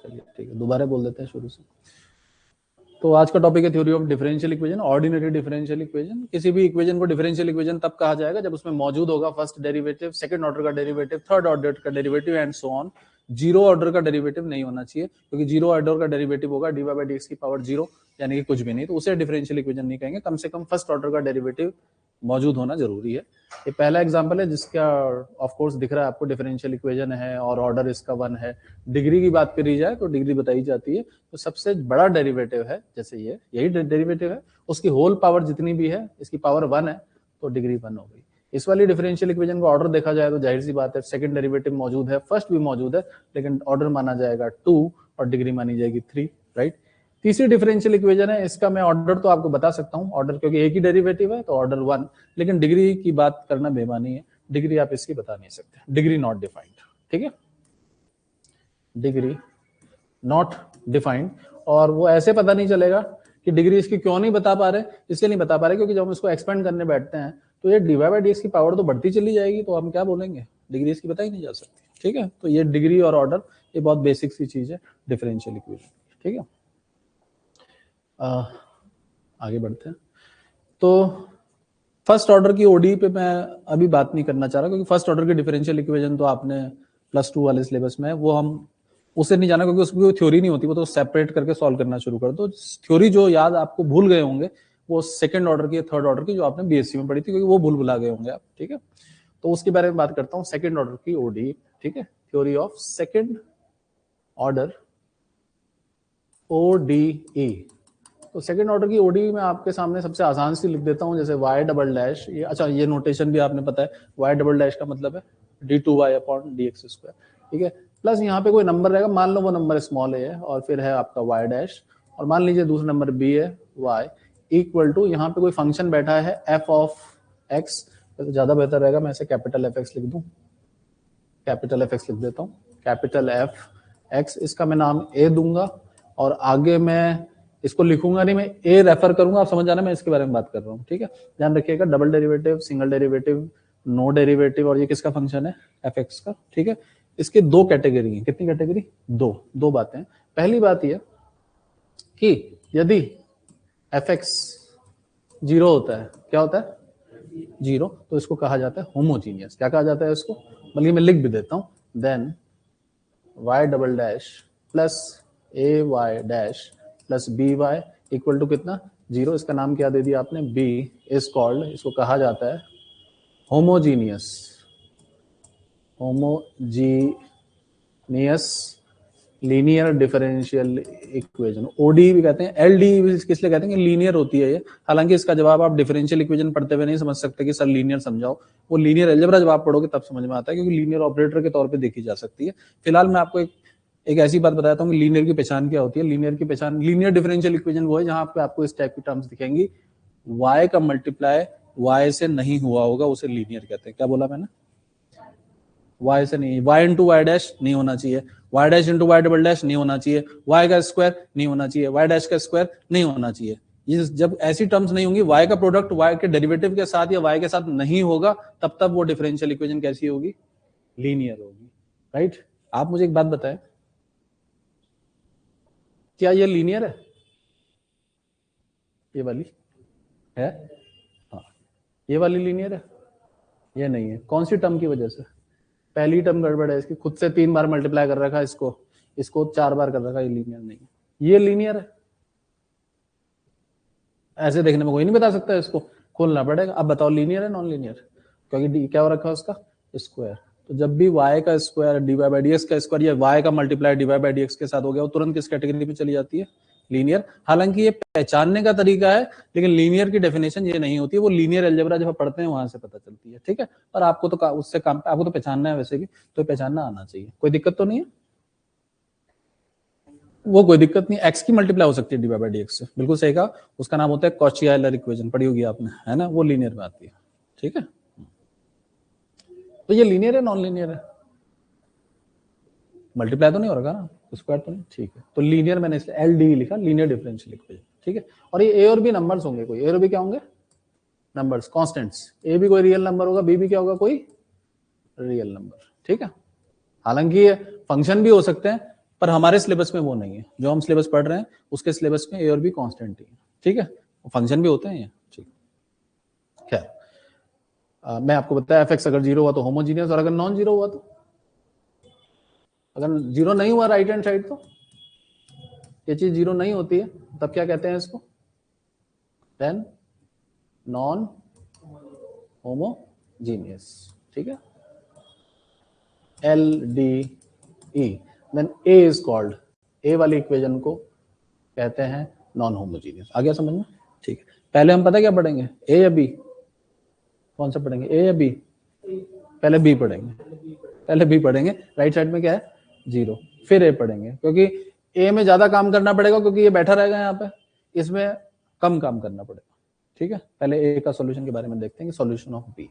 चलिए ठीक है, दोबारा बोल देते हैं शुरू से। तो आज का टॉपिक है theory of differential equation, ordinary differential equation. किसी भी इक्वेशन को डिफरेंशियल इक्वेशन तब कहा जाएगा जब उसमें मौजूद होगा फर्स्ट डेरिवेटिव, सेकंड ऑर्डर का डेरिवेटिव, थर्ड ऑर्डर का derivative and so on. Zero order का डेरिवेटिव नहीं होना चाहिए, क्योंकि जीरो ऑर्डर का डेरिवेटिव होगा D Y by D X की पावर जीरो, यानी कि कुछ भी नहीं, तो उसे डिफरेंशियल इक्वेशन नहीं कहेंगे। कम से कम फर्स्ट ऑर्डर का डेरिवेटिव मौजूद होना जरूरी है। ये पहला एग्जांपल है जिसका ऑफ कोर्स दिख रहा है आपको, डिफरेंशियल इक्वेशन है और ऑर्डर इसका 1 है। डिग्री की बात करी जाए तो डिग्री बताई जाती है, तो सबसे बड़ा डेरिवेटिव है जैसे ये, यही डेरिवेटिव है, उसकी होल पावर जितनी भी है, इसकी पावर 1 है, तो डिग्री 1 हो गई। इस वाली डिफरेंशियल इक्वेशन का ऑर्डर देखा जाए तो जाहिर सी बात है सेकंड डेरिवेटिव मौजूद है, फर्स्ट भी मौजूद है, लेकिन ऑर्डर माना जाएगा 2 और डिग्री मानी जाएगी 3, राइट। तीसरी डिफरेंशियल इक्वेशन है, इसका मैं ऑर्डर तो आपको बता सकता हूं, ऑर्डर क्योंकि एक ही डेरिवेटिव है तो ऑर्डर 1, लेकिन डिग्री की बात करना बेमानी है, डिग्री आप इसकी बता नहीं सकते, डिग्री नॉट डिफाइंड, ठीक है, डिग्री नॉट डिफाइंड। और वो ऐसे पता नहीं चलेगा कि डिग्री इसकी क्यों नहीं बता पा रहे, इसलिए नहीं बता पा रहे क्योंकि जब हम इसको एक्सपेंड करने बैठते हैं तो ये D Y by D X की पावर तो बढ़ती चली जाएगी, तो हम क्या बोलेंगे, डिग्री इसकी बताई नहीं जा सकती, ठीक है। तो ये डिग्री और ऑर्डर ये बहुत बेसिक सी चीज है डिफरेंशियल इक्वेशन, ठीक है। आगे बढ़ते हैं। तो फर्स्ट ऑर्डर की ओडी पे मैं अभी बात नहीं करना चाह रहा, क्योंकि फर्स्ट ऑर्डर की डिफरेंशियल इक्वेशन तो आपने +2 वाले सिलेबस में, वो हम उसे नहीं जाना क्योंकि उसकी कोई थ्योरी नहीं होती, वो तो सेपरेट करके सॉल्व करना शुरू कर दो। थ्योरी जो याद आपको भूल गए होंगे वो सेकंड ऑर्डर की, थर्ड ऑर्डर की, जो आपने बीएससी में पढ़ी थी, क्योंकि वो भूल भुला गए होंगे आप, ठीक है। तो उसके बारे में बात करता हूँ, सेकंड ऑर्डर की ओडी, ठीक है, theory of second order ODE. तो सेकंड ऑर्डर की ओडी में आपके सामने सबसे आसान सी लिख देता हूं, जैसे y डबल डैश, ये अच्छा ये नोटेशन भी आपने पता है, y डबल डैश का मतलब है d2y अपॉन dx स्क्वायर, ठीक है, प्लस यहाँ पे कोई नंबर रहेगा, मान लो वो नंबर स्मॉल a है, और फिर है आपका y डैश, और मान लीजिए दूसरा नंबर b है, y इक्वल टू यहाँ पे कोई फंक्शन बैठा है f ऑफ x, तो ज्यादा बेहतर रहेगा मैं इसे कैपिटल fx लिख दूं, कैपिटल fx लिख देता हूँ, कैपिटल f x, इसका मैं नाम a दूंगा, और आगे मैं इसको लिखूंगा नहीं, मैं ए रेफर करूंगा, आप समझ जाना मैं इसके बारे में बात कर रहा हूँ, ठीक है। ध्यान रखिएगा, double derivative, single derivative, no derivative, और ये किसका फंक्शन है, एफ एक्स का, ठीक है। इसके दो कैटेगरी है, कितनी कैटेगरी, दो बातें। पहली बात यह कि यदि एफ एक्स जीरो होता है, क्या होता है, जीरो, तो इसको कहा जाता है होमोजीनियस। क्या कहा जाता है इसको, बल्कि मैं लिख भी देता हूं, then Y double dash plus A Y dash plus B Y equal to कितना, जीरो। इसका नाम क्या दे दिया आपने, बी इज कॉल्ड, इसको कहा जाता है homogeneous, linear differential equation, OD भी कहते हैं, एलडी किस लिए कहते हैं कि लीनियर होती है ये। हालांकि इसका जवाब आप डिफरेंशियल इक्वेशन पढ़ते हुए नहीं समझ सकते कि सर लीनियर समझाओ, वो लीनियर अलजेब्रा जब आप पढ़ोगे तब समझ में आता है, क्योंकि लीनियर ऑपरेटर के तौर पे देखी जा सकती है। फिलहाल मैं आपको एक ऐसी बात बताता हूँ कि लीनियर की पहचान क्या होती है। लीनियर की पहचान, लीनियर डिफरेंशियल इक्वेशन वो है जहां पे आपको इस टाइप की टर्म्स दिखेंगी, y का मल्टीप्लाई y से नहीं हुआ होगा, उसे लीनियर कहते हैं। क्या बोला मैंने, y से नहीं, y इंटू वाई डैश नहीं होना चाहिए, y dash into Y double dash नहीं होना चाहिए, y का स्क्वायर नहीं होना चाहिए, y डैश का स्क्वायर नहीं होना चाहिए। ये जब ऐसी टर्म्स नहीं होंगी, y का प्रोडक्ट y के डेरिवेटिव के साथ या y के साथ नहीं होगा, तब वो डिफरेंशियल इक्वेशन कैसी होगी, लीनियर होगी, राइट। आप मुझे एक बात बताएं, क्या ये लीनियर है, ये वाली है, हाँ ये वाली लीनियर है, ये नहीं है। कौन सी टर्म की वजह से, पहली टर्म गड़बड़ है इसकी, खुद से 3 बार मल्टीप्लाई कर रखा है इसको 4 बार कर रखा है, ये लीनियर नहीं है। ये लीनियर है, ऐसे देखने में कोई नहीं बता सकता, इसको खोलना पड़ेगा। अब बताओ लीनियर है नॉन लीनियर, क्योंकि क्या हो रखा है उसका स्क्वायर। तो जब भी y का square D Y by D X का स्क्वायर या y का multiply D Y by D X के साथ हो गया, वो तुरंत किस कैटेगरी में चली जाती है, लीनियर। हालांकि ये पहचानने का तरीका है, लेकिन लीनियर की डेफिनेशन ये नहीं होती है, वो लीनियर अलजेब्रा जब पढ़ते हैं वहां से पता चलती है, ठीक है। और आपको तो उससे काम, आपको तो पहचानना है वैसे भी, तो पहचानना आना चाहिए, कोई दिक्कत तो नहीं है, वो कोई दिक्कत नहीं। एक्स की मल्टीप्लाई हो सकती है D Y by D X से, बिल्कुल सही कहा, उसका नाम होता है कॉची-आयलर इक्वेशन, पढ़ी होगी आपने, है ना, वो लीनियर में आती है, ठीक है। तो ये लीनियर है नॉन लीनियर है, मल्टीप्लाई तो नहीं हो रहा ना, स्क्वायर तो नहीं, ठीक है। तो लीनियर मैंने इसलिए एलडी लिखा, लीनियर डिफरेंशियल इक्वेशन, ठीक है। और ये ए और बी नंबर्स होंगे, कोई ए और बी क्या होंगे, नंबर्स, कांस्टेंट्स। ए भी कोई रियल नंबर होगा, बी भी क्या होगा, कोई रियल नंबर, ठीक है। हालांकि ये फंक्शन भी हो सकते हैं, पर हमारे सिलेबस में वो नहीं है, जो हम सिलेबस पढ़ रहे हैं उसके सिलेबस में ए और बी कांस्टेंट ही है, ठीक है, फंक्शन भी होते हैं ये, ठीक। खैर मैं आपको बताया एफ एक्स अगर जीरो हुआ तो होमोजीनियस, और अगर नॉन जीरो हुआ तो, अगर जीरो नहीं हुआ राइट हैंड साइड तो ये चीज जीरो नहीं होती है, तब क्या कहते हैं इसको, देन नॉन होमोजीनियस, ठीक है, LDE, then A is called, A वाली इक्वेशन को कहते हैं नॉन होमोजीनियस। आ गया समझ में, ठीक है। पहले हम पता क्या पढ़ेंगे, ए या बी, कौन सा पढ़ेंगे, ए या बी, पहले बी पढ़ेंगे, पहले बी पढ़ेंगे, राइट साइड में क्या है जीरो, फिर ए पढ़ेंगे, क्योंकि ए में ज्यादा काम करना पड़ेगा क्योंकि ये बैठा रहेगा यहाँ पे, इसमें कम काम करना पड़ेगा, ठीक है। पहले ए का सॉल्यूशन के बारे में देखते हैं कि सॉल्यूशन ऑफ बी,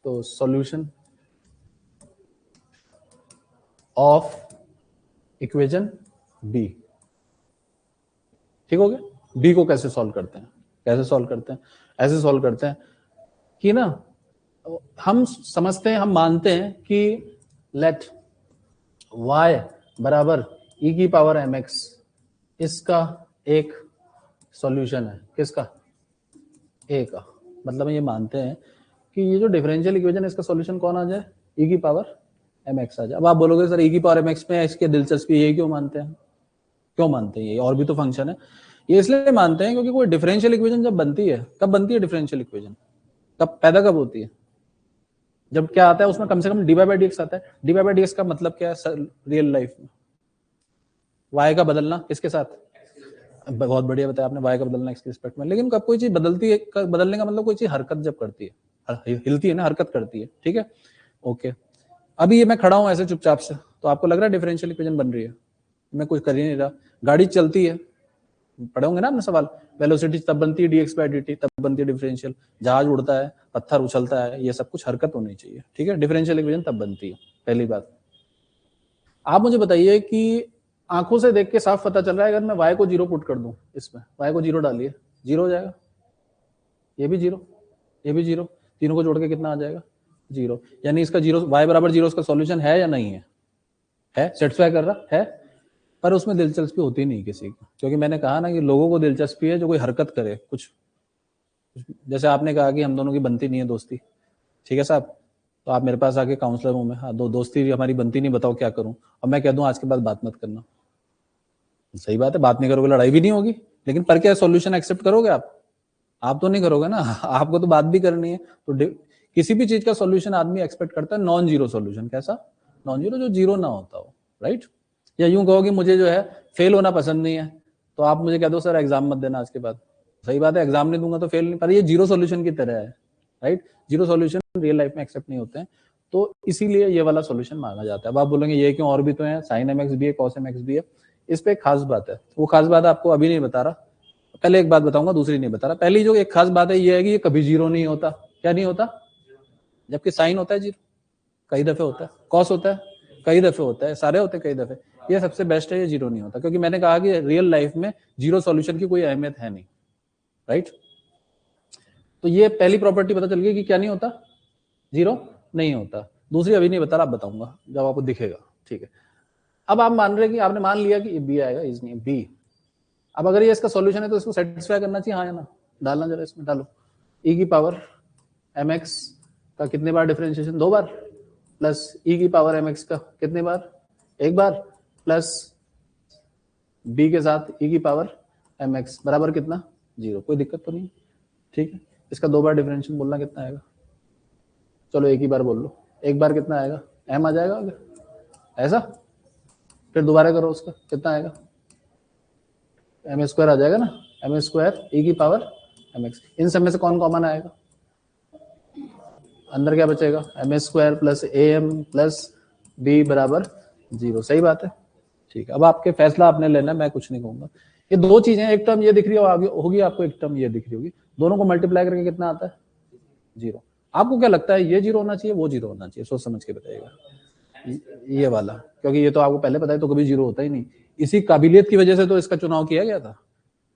तो सॉल्यूशन ऑफ इक्वेशन बी, ठीक हो गया। बी को कैसे सॉल्व करते हैं, कैसे सॉल्व करते हैं, ऐसे सॉल्व करते हैं कि ना, हम समझते हैं, हम मानते हैं कि लेट y बराबर e की पावर mx इसका एक सॉल्यूशन है, किसका, a का, मतलब ये मानते हैं कि ये जो डिफरेंशियल इक्वेशन है इसका सॉल्यूशन कौन आ जाए, e की पावर mx आ जाए। अब आप बोलोगे सर e की पावर mx में इसके दिलचस्पी, ये क्यों मानते हैं, क्यों मानते हैं, ये और भी तो फंक्शन है, ये इसलिए मानते हैं क्योंकि कोई डिफरेंशियल इक्वेशन जब बनती है, कब बनती है डिफरेंशियल इक्वेशन, कब पैदा कब होती है, जब क्या आता है उसमें कम से कम dy बाई dx आता है। dy बाई dx का मतलब क्या है रियल लाइफ में, y का बदलना किसके साथ, बहुत बढ़िया बताया आपने, y का बदलना x के रिस्पेक्ट में। लेकिन कब कोई चीज बदलती है, बदलने का मतलब कोई चीज हरकत जब करती है, हिलती है ना, हरकत करती है, ठीक है, ओके। अभी ये मैं खड़ा हूं ऐसे चुपचाप से, तो आपको लग रहा है डिफरेंशियल इक्वेशन बन रही है, मैं कुछ कर ही नहीं रहा। गाड़ी चलती है, पढ़े होंगे ना आपने सवाल, वेलोसिटी तब बनती है dx बाई dt, तब बनती है डिफरेंशियल। जहाज उड़ता है, पत्थर उछलता है, ये सब कुछ हरकत होनी चाहिए, ठीक है, डिफरेंशियल इक्वेशन तब बनती है। पहली बात, आप मुझे बताइए कि आंखों से देख के साफ पता चल रहा है, अगर मैं y को जीरो पुट कर दूं, इसमें y को जीरो डालिए, जीरो हो जाएगा, ये भी जीरो, ये भी जीरो, तीनों को जोड़ के कितना आ जाएगा, जीरो। यानी इसका जीरो, y बराबर जीरो इसका सॉल्यूशन है या नहीं है सेटिस्फाई कर रहा है, पर उसमें दिलचस्पी होती नहीं किसी को, क्योंकि मैंने कहा ना कि लोगों को दिलचस्पी है जो कोई हरकत करे, कुछ जैसे आपने कहा कि हम दोनों की बनती नहीं है दोस्ती, ठीक है साहब, तो आप मेरे पास आके काउंसलर हूं मैं, हाँ दोस्ती हमारी बनती नहीं, बताओ क्या करूं, और मैं कह दूं आज के बाद बात मत करना, सही बात है, बात नहीं करोगे लड़ाई भी नहीं होगी, लेकिन पर क्या सॉल्यूशन एक्सेप्ट करोगे आप तो नहीं करोगे ना, आपको तो बात भी करनी है। तो किसी भी चीज का सॉल्यूशन आदमी एक्सपेक्ट करता है नॉन जीरो सॉल्यूशन, कैसा नॉन जीरो, जो जीरो ना होता हो, राइट। या यूं कहो कि मुझे जो है फेल होना पसंद नहीं है, तो आप मुझे कह दो सर एग्जाम मत देना आज के बाद, सही बात है, एग्जाम नहीं दूंगा तो फेल नहीं, पर ये जीरो सॉल्यूशन की तरह है, right. Zero solution real life में एक्सेप्ट नहीं होते हैं, तो इसीलिए ये वाला सॉल्यूशन माना जाता है। अब आप बोलेंगे ये क्यों, और भी तो है, साइन mx भी है, कॉस mx भी है। इस पे एक खास बात है, वो खास बात आपको अभी नहीं बता रहा, पहले एक बात बताऊंगा, दूसरी नहीं बता रहा। पहली जो एक खास बात है ये है कि ये कभी जीरो नहीं होता, क्या नहीं होता, जबकि साइन होता है जीरो, कई दफे होता है, कॉस होता है कई दफे होता है, सारे होते हैं कई दफे, ये सबसे बेस्ट है, ये जीरो नहीं होता, क्योंकि मैंने कहा कि रियल लाइफ में जीरो सॉल्यूशन की कोई अहमियत है नहीं, राइट। तो ये पहली प्रॉपर्टी पता चल गई कि क्या नहीं होता, जीरो नहीं होता। दूसरी अभी नहीं बता रहा, आप बताऊंगा जब आपको दिखेगा, ठीक है। अब आप मान रहे कि आपने मान लिया कि बी आएगा, इसमें बी, अब अगर ये इसका सॉल्यूशन है तो इसको सेटिस्फाई करना चाहिए, हाँ या ना, डालना जरा इसमें डालो, e की पावर mx का कितने बार डिफरेंशिएशन, 2 बार, प्लस e की पावर mx का कितने बार, 1 बार, प्लस b के साथ e की पावर mx बराबर कितना, 0, कोई दिक्कत तो नहीं, ठीक है। इसका 2 बार डिफरेंशिएशन बोलना कितना आएगा, चलो एक ही बार बोल लो, 1 बार कितना आएगा, m आ जाएगा आगे, ऐसा, फिर दोबारा करो उसका कितना आएगा, m² आ जाएगा ना, m² e की पावर mx, इन सब में से कौन कॉमन आएगा, अंदर क्या बचेगा, m² plus am plus b बराबर 0, सही बात है, ठीक है। अब आपके फैसला आपने लेना, मैं कुछ नहीं कहूंगा। ये दो चीजें, एक टर्म ये दिख रही होगी आपको, एक टर्म ये दिख रही होगी, दोनों को मल्टीप्लाई करके कितना आता है, 0। आपको क्या लगता है, ये 0 होना चाहिए, वो 0 होना चाहिए, सोच समझ के बताइएगा, ये वाला, क्योंकि ये तो आपको पहले पता है, तो कभी 0 होता ही नहीं, इसी काबिलियत की वजह से तो इसका चुनाव किया गया था,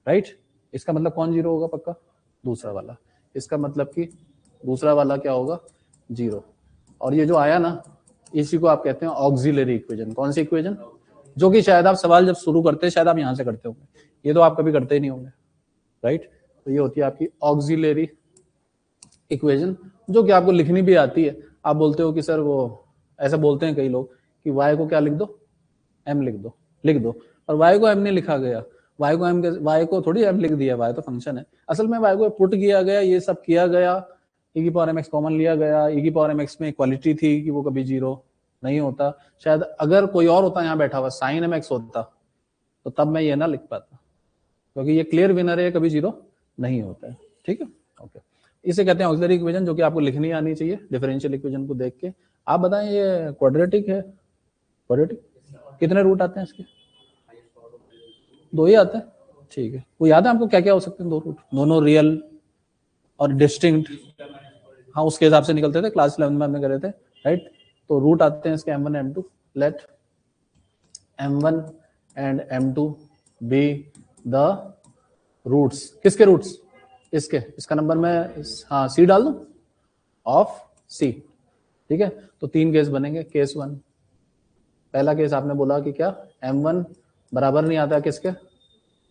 राइट। इसका मतलब कौन 0 होगा पक्का, दूसरा वाला, इसका मतलब कि दूसरा वाला क्या होगा, 0। और ये जो आया ना, इसी को आप कहते हैं ऑक्सिलरी इक्वेशन, कौन सी इक्वेशन, जो कि शायद आप सवाल जब शुरू करते हैं शायद आप यहाँ से करते होंगे, ये तो आप कभी करते ही नहीं होंगे, राइट। तो ये होती है आपकी ऑक्सिलरी इक्वेशन, जो कि आपको लिखनी भी आती है। आप बोलते हो कि सर वो ऐसा बोलते हैं कई लोग कि y को क्या लिख दो, m लिख दो, और y को m नहीं लिखा गया, y को थोड़ी m लिख दिया, y तो फंक्शन है। असल में y को पुट किया गया, ये सब किया गया, e की पावर mx कॉमन लिया गया, e की पावर mx में इक्वालिटी थी कि वो कभी जीरो नहीं होता। शायद अगर कोई और होता यहाँ बैठा हुआ साइन mx होता तो तब मैं ये ना लिख पाता, क्योंकि ये क्लियर विनर है, कभी जीरो नहीं होता है, ठीक है। ओके, इसे कहते हैं ऑक्सिलरी इक्वेशन, जो कि आपको लिखनी आनी चाहिए डिफरेंशियल इक्वेशन को देख के। आप बताएं ये क्वाड्रेटिक है, क्वाड्रेटिक कितने रूट आते हैं इसके? 2 ही आते हैं, ठीक है। वो याद है आपको क्या क्या हो सकते हैं 2 रूट? दोनों रियल और डिस्टिंक्ट, हाँ उसके हिसाब से निकलते थे, क्लास 11 में हमने करे थे, राइट। तो रूट आते हैं इसके m1 m2, let m1 and m2 be the roots, किसके रूट्स? इसके, इसका नंबर मैं हाँ c डाल दूं ऑफ c, ठीक है। तो 3 केस बनेंगे। केस 1, पहला केस आपने बोला कि क्या m1 बराबर नहीं आता किसके?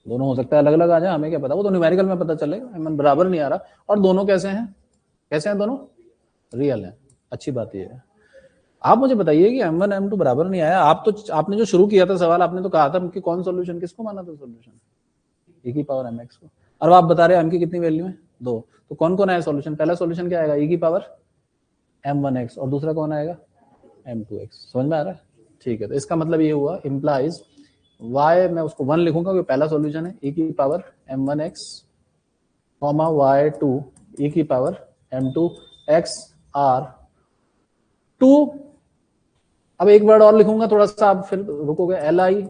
दोनों हो सकता है अलग अलग आ जाए, हमें क्या पता, वो तो न्यूमेरिकल में पता चलेगा। m1 बराबर नहीं आ रहा, और दोनों कैसे हैं? कैसे हैं दोनों? रियल है। अच्छी बात ये है। आप मुझे बताइए कि m1 m2 बराबर नहीं आया, आपने जो शुरू किया था सवाल, आपने तो कहा था कि कौन सॉल्यूशन, किसको माना था सॉल्यूशन? e की पावर mx को, और आप बता रहे हैं m की कितनी वैल्यू है? 2। तो कौन कौन आया सॉल्यूशन? पहला सॉल्यूशन क्या आएगा? e की पावर m1x, और दूसरा कौन आएगा? m2x। समझ में आ रहा है? ठीक है। तो इसका मतलब ये हुआ, इम्प्लाइज y, मैं उसको 1 लिखूंगा क्योंकि पहला सॉल्यूशन है, e की power m1x comma y2 e की पावर m2x r 2। अब एक वर्ड और लिखूंगा, थोड़ा सा आप फिर रुकोगे, li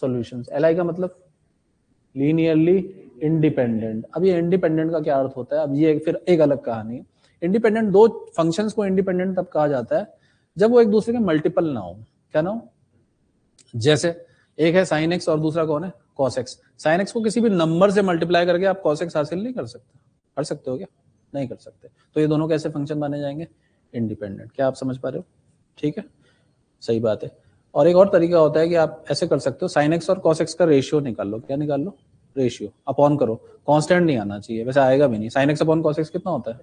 सॉल्यूशंस। li का मतलब लीनियरली इंडिपेंडेंट। अब ये इंडिपेंडेंट का क्या अर्थ होता है? अब ये फिर एक अलग कहानी है। इंडिपेंडेंट, 2 फंक्शंस को इंडिपेंडेंट तब कहा जाता है जब वो एक दूसरे के मल्टीपल ना हो। क्या ना हो? जैसे एक है साइन एक्स और दूसरा कौन है? Cos x. साइन एक्स को किसी भी नंबर से मल्टीप्लाई करके आप कॉस एक्स हासिल नहीं कर सकते। कर सकते हो क्या? नहीं कर सकते। तो ये दोनों कैसे फंक्शन माने जाएंगे? इंडिपेंडेंट। क्या आप समझ पा रहे हो? ठीक है, सही बात है। और एक और तरीका होता है कि आप ऐसे कर सकते हो, साइन एक्स और कॉस एक्स का रेशियो निकाल लो। क्या निकाल लो? रेशियो। अपॉन करो, कांस्टेंट नहीं आना चाहिए, वैसे आएगा भी नहीं। Sine x upon cos x कितना होता है?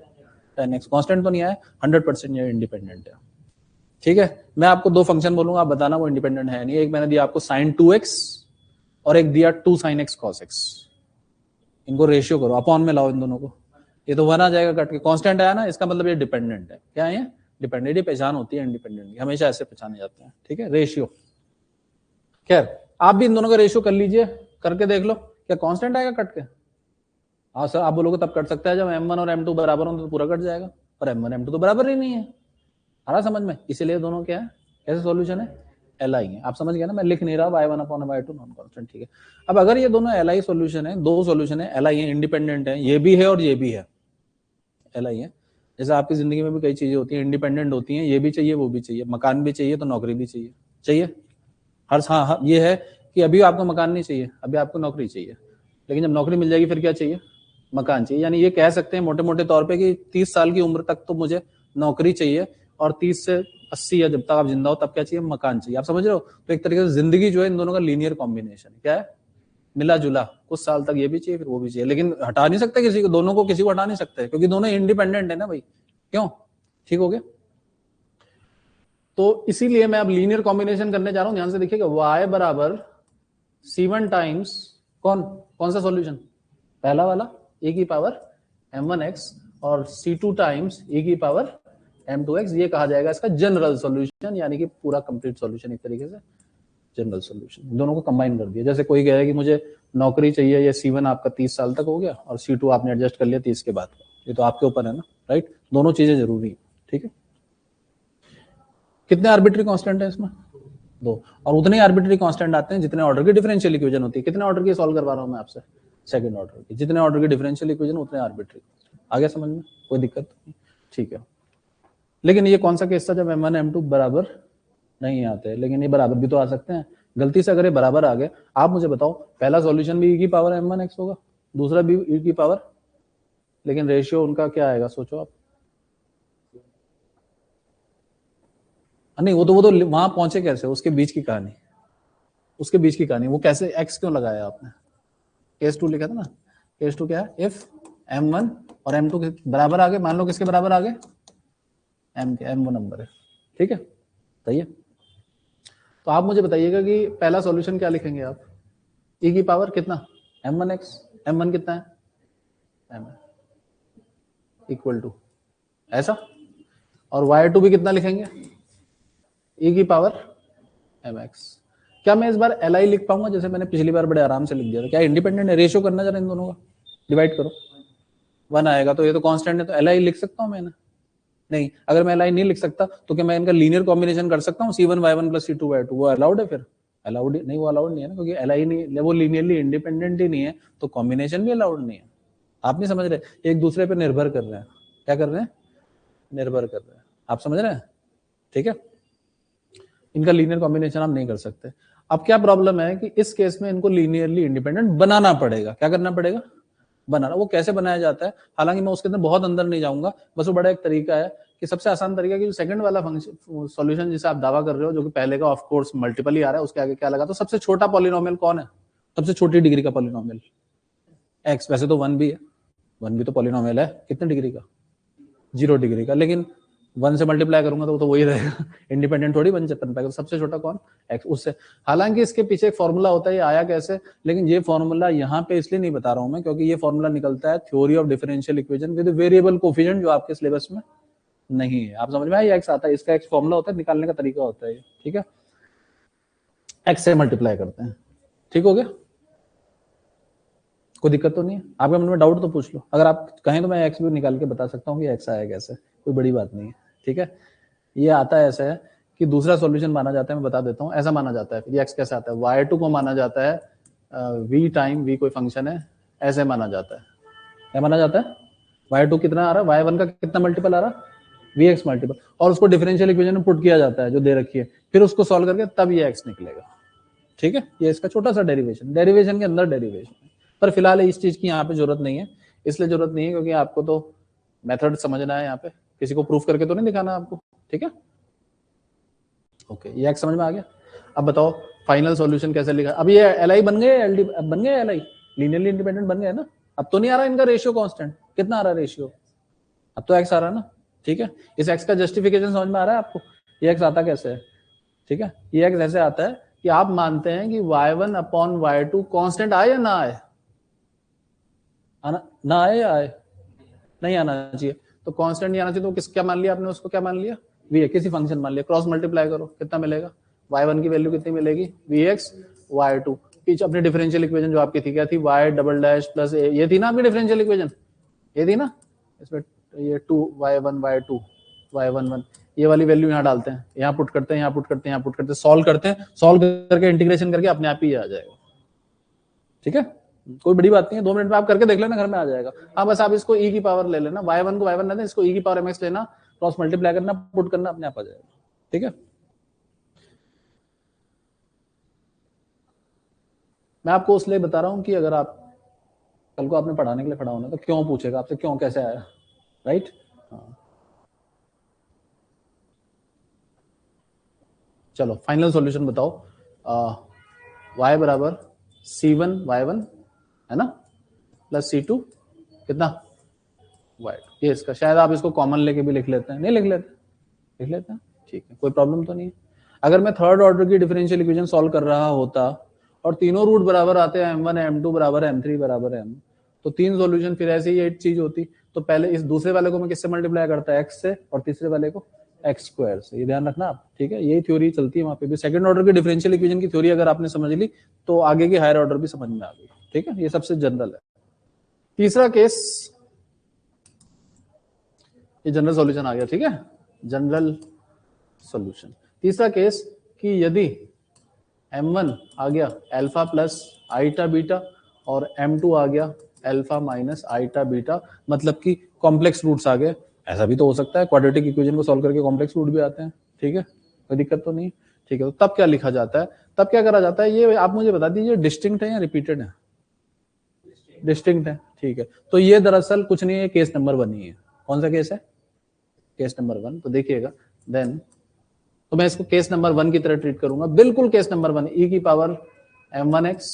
tan x। कांस्टेंट तो नहीं आया, 100% ये इंडिपेंडेंट है, ठीक है। मैं आपको 2 फंक्शन बोलूंगा, आप बताना वो इंडिपेंडेंट है नहीं। एक मैंने दिया आपको sin 2x और एक दिया 2 sin x cos x। इनको रेशियो करो, अपॉन में लाओ इन दोनों को, ये तो 1 आ जाएगा कट के। कांस्टेंट आया ना, इसका मतलब ये डिपेंडेंट है। क्या है? डिपेंडेंट। ये पहचान होती है इंडिपेंडेंट की, हमेशा ऐसे पहचाने जाते हैं, ठीक है। रेशियो, खैर आप भी इन दोनों का रेशियो कर लीजिए, करके देख लो क्या कांस्टेंट आएगा कट के। हाँ सर, आप बोलोगे तब कट सकता है जब m1 और m2 बराबर हो, तो पूरा कट जाएगा, और m1 m2 तो बराबर ही नहीं है। आ रहा समझ में? इसीलिए दोनों क्या है, कैसे सॉल्यूशन है? LI है। आप समझ गए ना, मैं लिख नहीं रहा y1 upon y2 non constant, ठीक है। अब अगर ये दोनों LI सॉल्यूशन है, 2 सॉल्यूशन है, LI है, इंडिपेंडेंट है, ये भी है और ये भी है, LI है। जैसे आपकी जिंदगी में भी कई चीजें होती हैं इंडिपेंडेंट होती हैं, ये भी चाहिए वो भी चाहिए, मकान भी चाहिए तो नौकरी भी चाहिए, चाहिए हर। हाँ, ये है कि अभी आपको मकान नहीं चाहिए, अभी आपको नौकरी चाहिए, लेकिन जब नौकरी मिल जाएगी फिर क्या चाहिए? मकान चाहिए। यानी ये कह सकते हैं मोटे मोटे तौर पे कि 30 साल की उम्र तक तो मुझे नौकरी चाहिए, और 30 से 80 या जब तक आप जिंदा हो तब क्या चाहिए? मकान चाहिए। आप समझ रहे हो? तो एक तरीके से जिंदगी जो है इन दोनों का लीनियर कॉम्बिनेशन है। क्या है? मिला जुला। कुछ साल तक ये भी चाहिए फिर वो भी चाहिए, लेकिन हटा नहीं सकते किसी को, दोनों को किसी को हटा नहीं सकते, क्योंकि दोनों इंडिपेंडेंट है ना भाई। क्यों? ठीक हो गया? तो इसीलिए मैं अब लीनियर कॉम्बिनेशन करने जा रहा हूं, ध्यान से देखिएगा। y बराबर c1 टाइम्स कौन सा सॉल्यूशन? पहला वाला, e की पावर m1x, और c2 टाइम्स e की पावर m2x। ये कहा जाएगा इसका जनरल सॉल्यूशन, यानी कि पूरा कंप्लीट सॉल्यूशन, एक तरीके से जनरल सॉल्यूशन। दोनों को कंबाइन कर दिया। जैसे कोई कह रहा है कि मुझे नौकरी चाहिए, ये c1 आपका 30 साल तक हो गया, और c2 आपने एडजस्ट कर लिया 30 के बाद, ये तो आपके ऊपर है ना, राइट। दोनों चीजें जरूरी है, ठीक है। कितने आर्बिट्री कांस्टेंट है इसमें? 2। और उतने आर्बिट्री कांस्टेंट आते हैं जितने ऑर्डर की डिफरेंशियल इक्वेशन होती है। कितने ऑर्डर की सॉल्व करवा रहा हूं मैं आपसे? सेकंड ऑर्डर की। जितने ऑर्डर की डिफरेंशियल इक्वेशन उतने आर्बिट्री। आ गया समझ में? कोई दिक्कत नहीं, ठीक है। लेकिन ये कौन सा केस था जब m1 m2 बराबर नहीं आते? लेकिन ये बराबर भी तो आ सकते हैं। गलती से अगर ये बराबर आ गए, आप मुझे बताओ, पहला सॉल्यूशन भी e की पावर m1x होगा, दूसरा भी e की पावर, लेकिन रेशियो उनका क्या आएगा सोचो आप। नहीं, वो तो वहां पहुंचे कैसे, उसके बीच की कहानी। उसके बीच की कहानी, वो कैसे एक्स क्यों लगाया आपने, केस 2 लिखा था ना, केस 2 क्या है, इफ m1 और m2 के बराबर आ गए, मान लो किसके बराबर आ गए, m के, m वो नंबर है, ठीक है, सही है। तो आप मुझे बताइएगा कि पहला सॉल्यूशन क्या लिखेंगे आप, e की पावर कितना m1x, m1 कितना है m इक्वल टू ऐसा, और y2 भी कितना लिखेंगे, e की पावर mx। क्या मैं इस बार li लिख पाऊंगा जैसे मैंने पिछली बार बड़े आराम से लिख दिया था, क्या इंडिपेंडेंट है, रेशियो करना जरा इन दोनों का, डिवाइड करो, 1 आएगा, तो ये तो कांस्टेंट है, तो li लिख सकता हूं मैंने, नहीं, अगर मैं li नहीं लिख सकता तो क्या मैं इनका लीनियर कॉम्बिनेशन कर सकता हूँ, c1y1 प्लस c2y2, वो अलाउड है, फिर अलाउड नहीं, वो अलाउड नहीं है ना, क्योंकि li नहीं, वो लीनियरली इंडिपेंडेंट ही नहीं है, तो कॉम्बिनेशन भी अलाउड नहीं है। आप नहीं समझ रहे, एक दूसरे पे निर्भर कर रहे हैं, क्या कर रहे हैं, निर्भर कर रहे हैं, आप समझ रहे हैं, ठीक है, इनका लीनियर कॉम्बिनेशन आप नहीं कर सकते। अब क्या प्रॉब्लम है कि इस केस में इनको लीनियरली इंडिपेंडेंट बनाना पड़ेगा, क्या करना पड़ेगा, बनाना, वो कैसे बनाया जाता है, हालांकि मैं उसके अंदर बहुत अंदर नहीं जाऊंगा, बस वो बड़ा एक तरीका है कि सबसे आसान तरीका कि जो सेकंड वाला फंक्शन सॉल्यूशन जिसे आप दावा कर रहे हो, जो कि पहले का ऑफ कोर्स मल्टीपल ही आ रहा है, उसके आगे क्या लगा, तो सबसे छोटा पॉलिनोमियल कौन है, सबसे छोटी डिग्री का पॉलिनोमियल एक्स, वैसे तो 1 भी है, 1 भी तो पॉलिनोमियल है, कितने डिग्री का, 0 डिग्री का, लेकिन 1 से मल्टीप्लाई करूंगा तो वो तो वही रहेगा, इंडिपेंडेंट थोड़ी बन पाएगा, तो सबसे छोटा कौन, एक्स, उससे, हालांकि इसके पीछे एक फॉर्मूला होता है, ये आया कैसे, लेकिन ये फॉर्मूला यहाँ पे इसलिए नहीं बता रहा हूं मैं, क्योंकि ये फॉर्मूला निकलता है theory of differential equation with variable coefficient, जो आपके सिलेबस में नहीं है, आप समझ में आया, एक्स आता है, इसका एक फॉर्मूला होता है, निकालने का तरीका होता है, ठीक है, एक्स से मल्टीप्लाई करते हैं, ठीक हो गया, कोई दिक्कत तो नहीं है, आपके मन में डाउट तो पूछ लो, अगर आप कहें तो मैं एक्स भी निकाल के बता सकता हूँ कि एक्स आया कैसे, कोई बड़ी बात नहीं है, ठीक है, ये आता है ऐसा है कि दूसरा सॉल्यूशन माना जाता है, मैं बता देता हूँ, ऐसा माना जाता है, ये एक्स कैसे आता है, y2 को माना जाता है v टाइम v कोई फंक्शन है, ऐसे माना जाता है, क्या माना जाता है, y2 कितना आ रहा है, y1 का कितना मल्टीपल आ रहा है, vx मल्टीपल, और उसको डिफरेंशियल इक्वेशन में पुट किया जाता है जो दे रखी है, फिर उसको सॉल्व करके तब ये x निकलेगा, ठीक है, ये इसका छोटा सा डेरिवेशन के अंदर डेरिवेशन है, पर फिलहाल इस चीज की यहाँ पे जरूरत नहीं है, इसलिए जरूरत नहीं है क्योंकि आपको तो मेथड समझना है, यहाँ पे किसी को प्रूफ करके तो नहीं दिखाना आपको, ठीक है, ओके, ये एक्स समझ में आ गया। अब बताओ फाइनल सॉल्यूशन कैसे लिखा, अब ये एल बन गए, एल डी बन गए, एल लीनियरली इंडिपेंडेंट बन गए ना, अब तो नहीं आ रहा इनका रेशियो कांस्टेंट, कितना आ रहा है रेशियो, अब तो एक्स आ रहा है ना, ठीक है, इस एक्स का जस्टिफिकेशन समझ में आ रहा है आपको, ये एक्स आता कैसे है, ठीक है, ये एक्स ऐसे आता है कि आप मानते हैं कि y1 अपॉन y2 कांस्टेंट आए या ना आए, आना ना आए या आए, नहीं आना चाहिए, तो कांस्टेंट नहीं आना चाहिए, तो किस क्या मान लिया आपने, उसको क्या मान लिया, वी किसी फंक्शन मान लिया, क्रॉस मल्टीप्लाई करो कितना मिलेगा, y1 की वैल्यू कितनी मिलेगी, vx y2, पीछे अपनी डिफरेंशियल इक्वेशन जो आपकी थी क्या थी, y double dash plus a, ये थी ना आपकी डिफरेंशियल इक्वेशन, ये थी ना, इसमें ये 2 y1 y2 y11, ये वाली वैल्यू यहाँ डालते हैं, यहाँ पुट करते हैं, यहाँ पुट करते हैं, यहाँ पुट करते हैं, सॉल्व करते हैं, सॉल्व करके इंटीग्रेशन करके अपने आप ही आ जाएगा, ठीक है, कोई बड़ी बात नहीं है, 2 मिनट में आप करके देख लेना, घर में आ जाएगा। हाँ बस आप इसको e की पावर ले लेना, y1 को y1 लेना, इसको e की पावर mx लेना, क्रॉस मल्टीप्लाई करना, पुट करना, अपने आप आ जाएगा, ठीक है। मैं आपको इसलिए बता रहा हूँ कि अगर आप कल को आपने पढ़ाने के लिए खड़ा होना तो क्यों पूछेगा आपसे, क्यों कैसे आया, राइट, हाँ। चलो फाइनल सॉल्यूशन बताओ, y बराबर c1 y1 है ना, प्लस c2 कितना y2, ये इसका, शायद आप इसको कॉमन लेके भी लिख लेते हैं, नहीं लिख लेते, लिख लेते हैं, ठीक है, कोई प्रॉब्लम तो नहीं है। अगर मैं थर्ड ऑर्डर की डिफरेंशियल इक्वेशन सॉल्व कर रहा होता और तीनों रूट बराबर आते हैं, m1 m2 बराबर m3 बराबर m, तो 3 सॉल्यूशन, फिर ऐसे ही एक चीज होती, तो पहले इस दूसरे वाले को मैं किससे मल्टीप्लाई करता, x से, और तीसरे वाले को एक्स स्क्वायर से, ये ध्यान रखना आप, ठीक है, यही थ्योरी चलती है वहां पे भी, सेकंड ऑर्डर की डिफरेंशियल इक्वेशन की थ्योरी अगर आपने समझ ली तो आगे की हायर ऑर्डर भी समझ में आ गई, ठीक है, ये सबसे जनरल है। तीसरा केस, ये जनरल सॉल्यूशन आ गया, ठीक है, जनरल सॉल्यूशन। तीसरा केस कि यदि m1 आ गया अल्फा प्लस आईटा बीटा और m2 आ गया अल्फा माइनस आईटा बीटा, मतलब कि कॉम्प्लेक्स रूट्स आ गए, ऐसा भी तो हो सकता है, क्वाड्रेटिक इक्वेशन को सॉल्व करके कॉम्प्लेक्स रूट भी आते हैं, ठीक है, कोई दिक्कत तो नहीं, ठीक है, तो तब क्या लिखा जाता है, तब क्या करा जाता है, ये आप मुझे बता दीजिए, डिस्टिंक्ट है या रिपीटेड है, डिस्टिंक्ट है, ठीक है, तो ये दरअसल कुछ नहीं है, केस नंबर 1 ही है, कौन सा केस है, केस नंबर 1, तो देखिएगा देन, तो मैं इसको केस नंबर 1 की तरह ट्रीट करूंगा, बिल्कुल केस नंबर 1, e की power m1x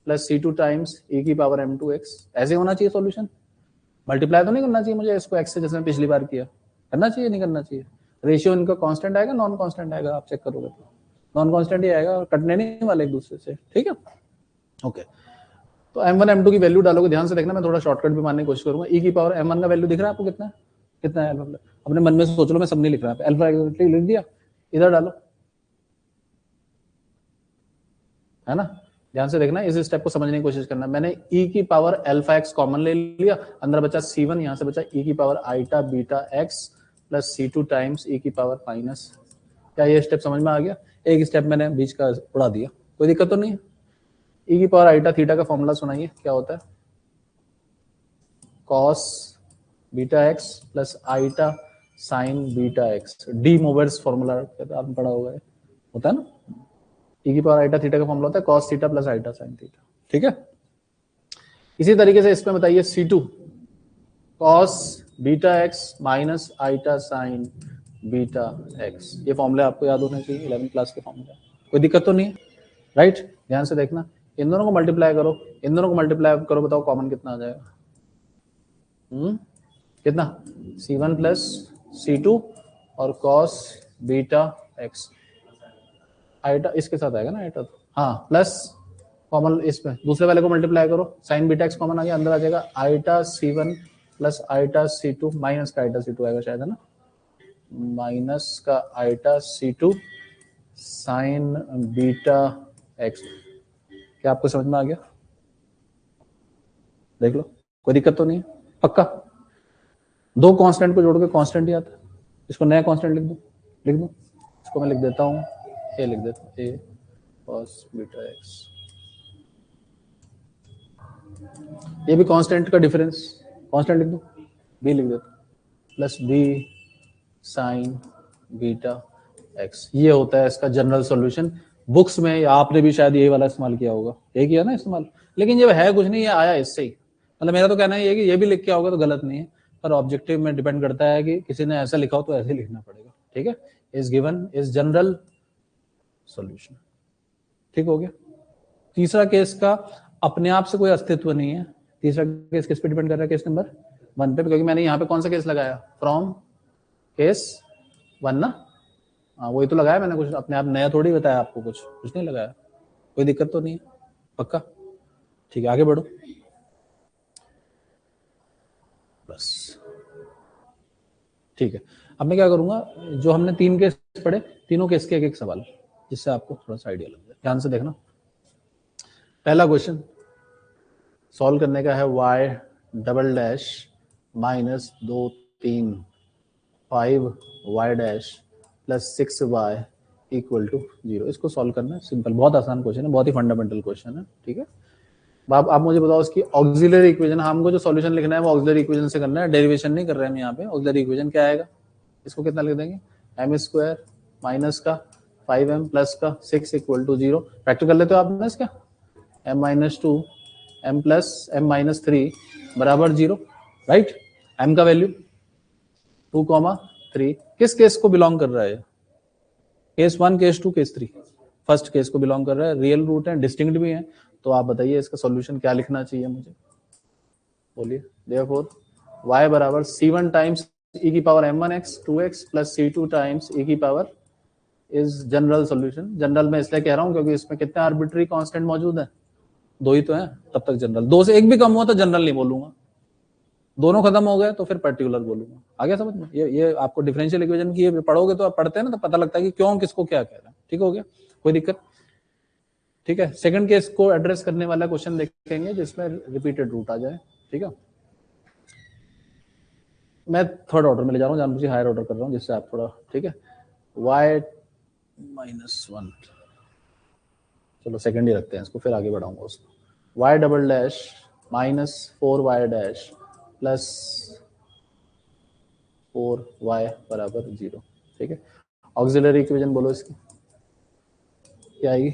plus c2 times e की पावर m2x, ऐसे होना चाहिए सॉल्यूशन। मल्टीप्लाई तो नहीं करना चाहिए मुझे इसको x से, जैसे मैं पिछली बार किया। करना चाहिए नहीं करना चाहिए? रेशियो इनका कांस्टेंट आएगा नॉन कांस्टेंट आएगा, आप चेक करोगे तो नॉन कांस्टेंट ही आएगा, कटने नहीं वाले एक दूसरे से, ठीक है। ओके, तो m1 m2 की वैल्यू डालोगे, ध्यान से देखना, मैं थोड़ा शॉर्टकट भी मारने की कोशिश करूंगा। e की पावर m1 का वैल्यू दिख रहा है आपको कितना है? कितना है अल्फा? अपने मन में सोच लो, मैं सब नहीं लिख रहा, अल्फा लिख दिया, इधर डालो, है ना। ध्यान से देखना, इस स्टेप को समझने की कोशिश करना। मैंने e की पावर अल्फा x कॉमन ले लिया, अंदर बचा c1, यहां से बचा e की power iota beta x plus c2 times e की पावर माइनस। क्या ये स्टेप समझ में आ गया? एक स्टेप मैंने बीच का उड़ा दिया, कोई दिक्कत तो नहीं है। e की पावर आइटा थीटा का फॉर्मूला सुनाइए, क्या होता है? Cos beta X plus iota sine beta X, De Moivre's formula आपने पढ़ा होगा, होता है ना। e की पावर आइटा थीटा का फॉर्मूला होता है cos theta plus iota sine theta, ठीक है। इसी तरीके से इसमें बताइए c2 cos beta X minus iota sine beta X, ये फॉर्मूले आपको याद होने चाहिए, 11th क्लास के फॉर्मूले, कोई दिक्कत तो नहीं है, राइट। ध्यान से देखना, इन दोनों को मल्टीप्लाई करो, इन दोनों को मल्टीप्लाई करो, बताओ कॉमन कितना आ जाएगा? कितना? c1 प्लस c2 और cos बीटा x, आइटा इसके साथ आएगा ना आइटा, तो हाँ, प्लस कॉमन इसमें दूसरे वाले को मल्टीप्लाई करो, साइन बीटा x कॉमन आ गया, अंदर आ जाएगा iota c1 plus iota c2 minus का आइटा c2 आएगा शायद, है ना, माइनस का iota c2 sign beta x। क्या आपको समझ में आ गया? देख लो, कोई दिक्कत तो नहीं है, पक्का। दो कांस्टेंट को जोड़ के कांस्टेंट ही आता है, इसको नया कांस्टेंट लिख दो, लिख दो, इसको मैं लिख देता हूँ, ए लिख देता हूँ, ए cos बीटा एक्स, ये भी कांस्टेंट का डिफरेंस, कांस्टेंट लिख दो, बी लिख देता, plus B sine beta X, ये होता है इसका जनरल सॉल्यूशन। बुक्स में आपने भी शायद यही वाला इस्तेमाल किया होगा, यही किया ना इस्तेमाल, लेकिन ये है कुछ नहीं, ये आया इससे ही, मतलब मेरा तो कहना है कि ये भी लिख के आओगे तो गलत नहीं है, पर ऑब्जेक्टिव में डिपेंड करता है कि किसी ने ऐसा लिखा हो तो ऐसे लिखना पड़ेगा, ठीक है। Is given is general solution, ठीक हो गया। तीसरा केस का अपने आप से कोई अस्तित्व नहीं है, तीसरा केस किस पे डिपेंड कर रहा है? केस नंबर 1 पे, क्योंकि मैंने यहाँ पे कौन सा केस लगाया? फ्रॉम केस 1 ना, हाँ वही तो लगाया मैंने, कुछ अपने आप नया थोड़ी बताया आपको, कुछ नहीं लगाया, कोई दिक्कत तो नहीं है, पक्का, ठीक है। आगे बढ़ो बस, ठीक है। अब मैं क्या करूंगा, जो हमने 3 केस पढ़े, तीनों केस के एक सवाल, जिससे आपको थोड़ा सा आइडिया लग जाए। ध्यान से देखना, पहला क्वेश्चन सॉल्व करने का है, y double dash minus 2 3 5 y dash plus 6y equal to 0। इसको सॉल्व करना है, सिंपल, बहुत आसान क्वेश्चन है, बहुत ही फंडामेंटल क्वेश्चन है, ठीक है। आप मुझे बताओ इसकी ऑक्सिलरी इक्वेशन, हमको जो सॉल्यूशन लिखना है वो ऑक्सिलरी इक्वेशन से करना है, डेरिवेशन नहीं कर रहे हैं हम यहाँ पे। ऑक्सिलरी इक्वेशन क्या आएगा? इसको कितना लिख देंगे? एम स्क्वायर माइनस का 5m प्लस का 6 इक्वल टू 0। फैक्टर कर लेते हो आप ना इसका, m minus 2 m plus m minus 3 बराबर 0, राइट। m का वैल्यू 2,3 किस केस को बिलोंग कर रहा है? Case 1, case 2, case 3, first case को बिलोंग कर रहा है। रियल रूट है, डिस्टिंक्ट भी है, तो आप बताइए इसका सॉल्यूशन क्या लिखना चाहिए मुझे, बोलिए। देयरफॉर y बराबर c1 टाइम्स e की power m1x 2x plus c2 times e की power is general solution. General में इसलिए कह रहा हूं क्योंकि इसमें कितने आर्बिट्री कांस्टेंट मौजूद है? 2 ही तो हैं, तब तक जनरल। 2 से एक भी कम हुआ तो जनरल नहीं बोलूंगा, दोनों खत्म हो गए तो फिर पर्टिकुलर बोलूंगा। आगे समझ में? ये आपको डिफरेंशियल इक्वेशन की ये पढ़ोगे तो आप पढ़ते हैं ना, तो पता लगता है कि क्यों किसको क्या कह रहा है, ठीक हो गया, कोई दिक्कत, ठीक है। सेकंड केस को एड्रेस करने वाला क्वेश्चन देखेंगे जिसमें रिपीटेड रूट आ जाए, ठीक है। मैं थर्ड ऑर्डर में ले जा रहा हूँ, जानबूझ के हायर ऑर्डर कर रहा हूँ जिससे आप थोड़ा, ठीक है। y माइनस 1, चलो सेकंड ही रखते हैं इसको, फिर आगे बढ़ाऊंगा उसको। y double dash minus 4y dash plus 4y बराबर 0, ठीक है। ऑक्सिलरी इक्वेशन बोलो इसकी क्या आएगी?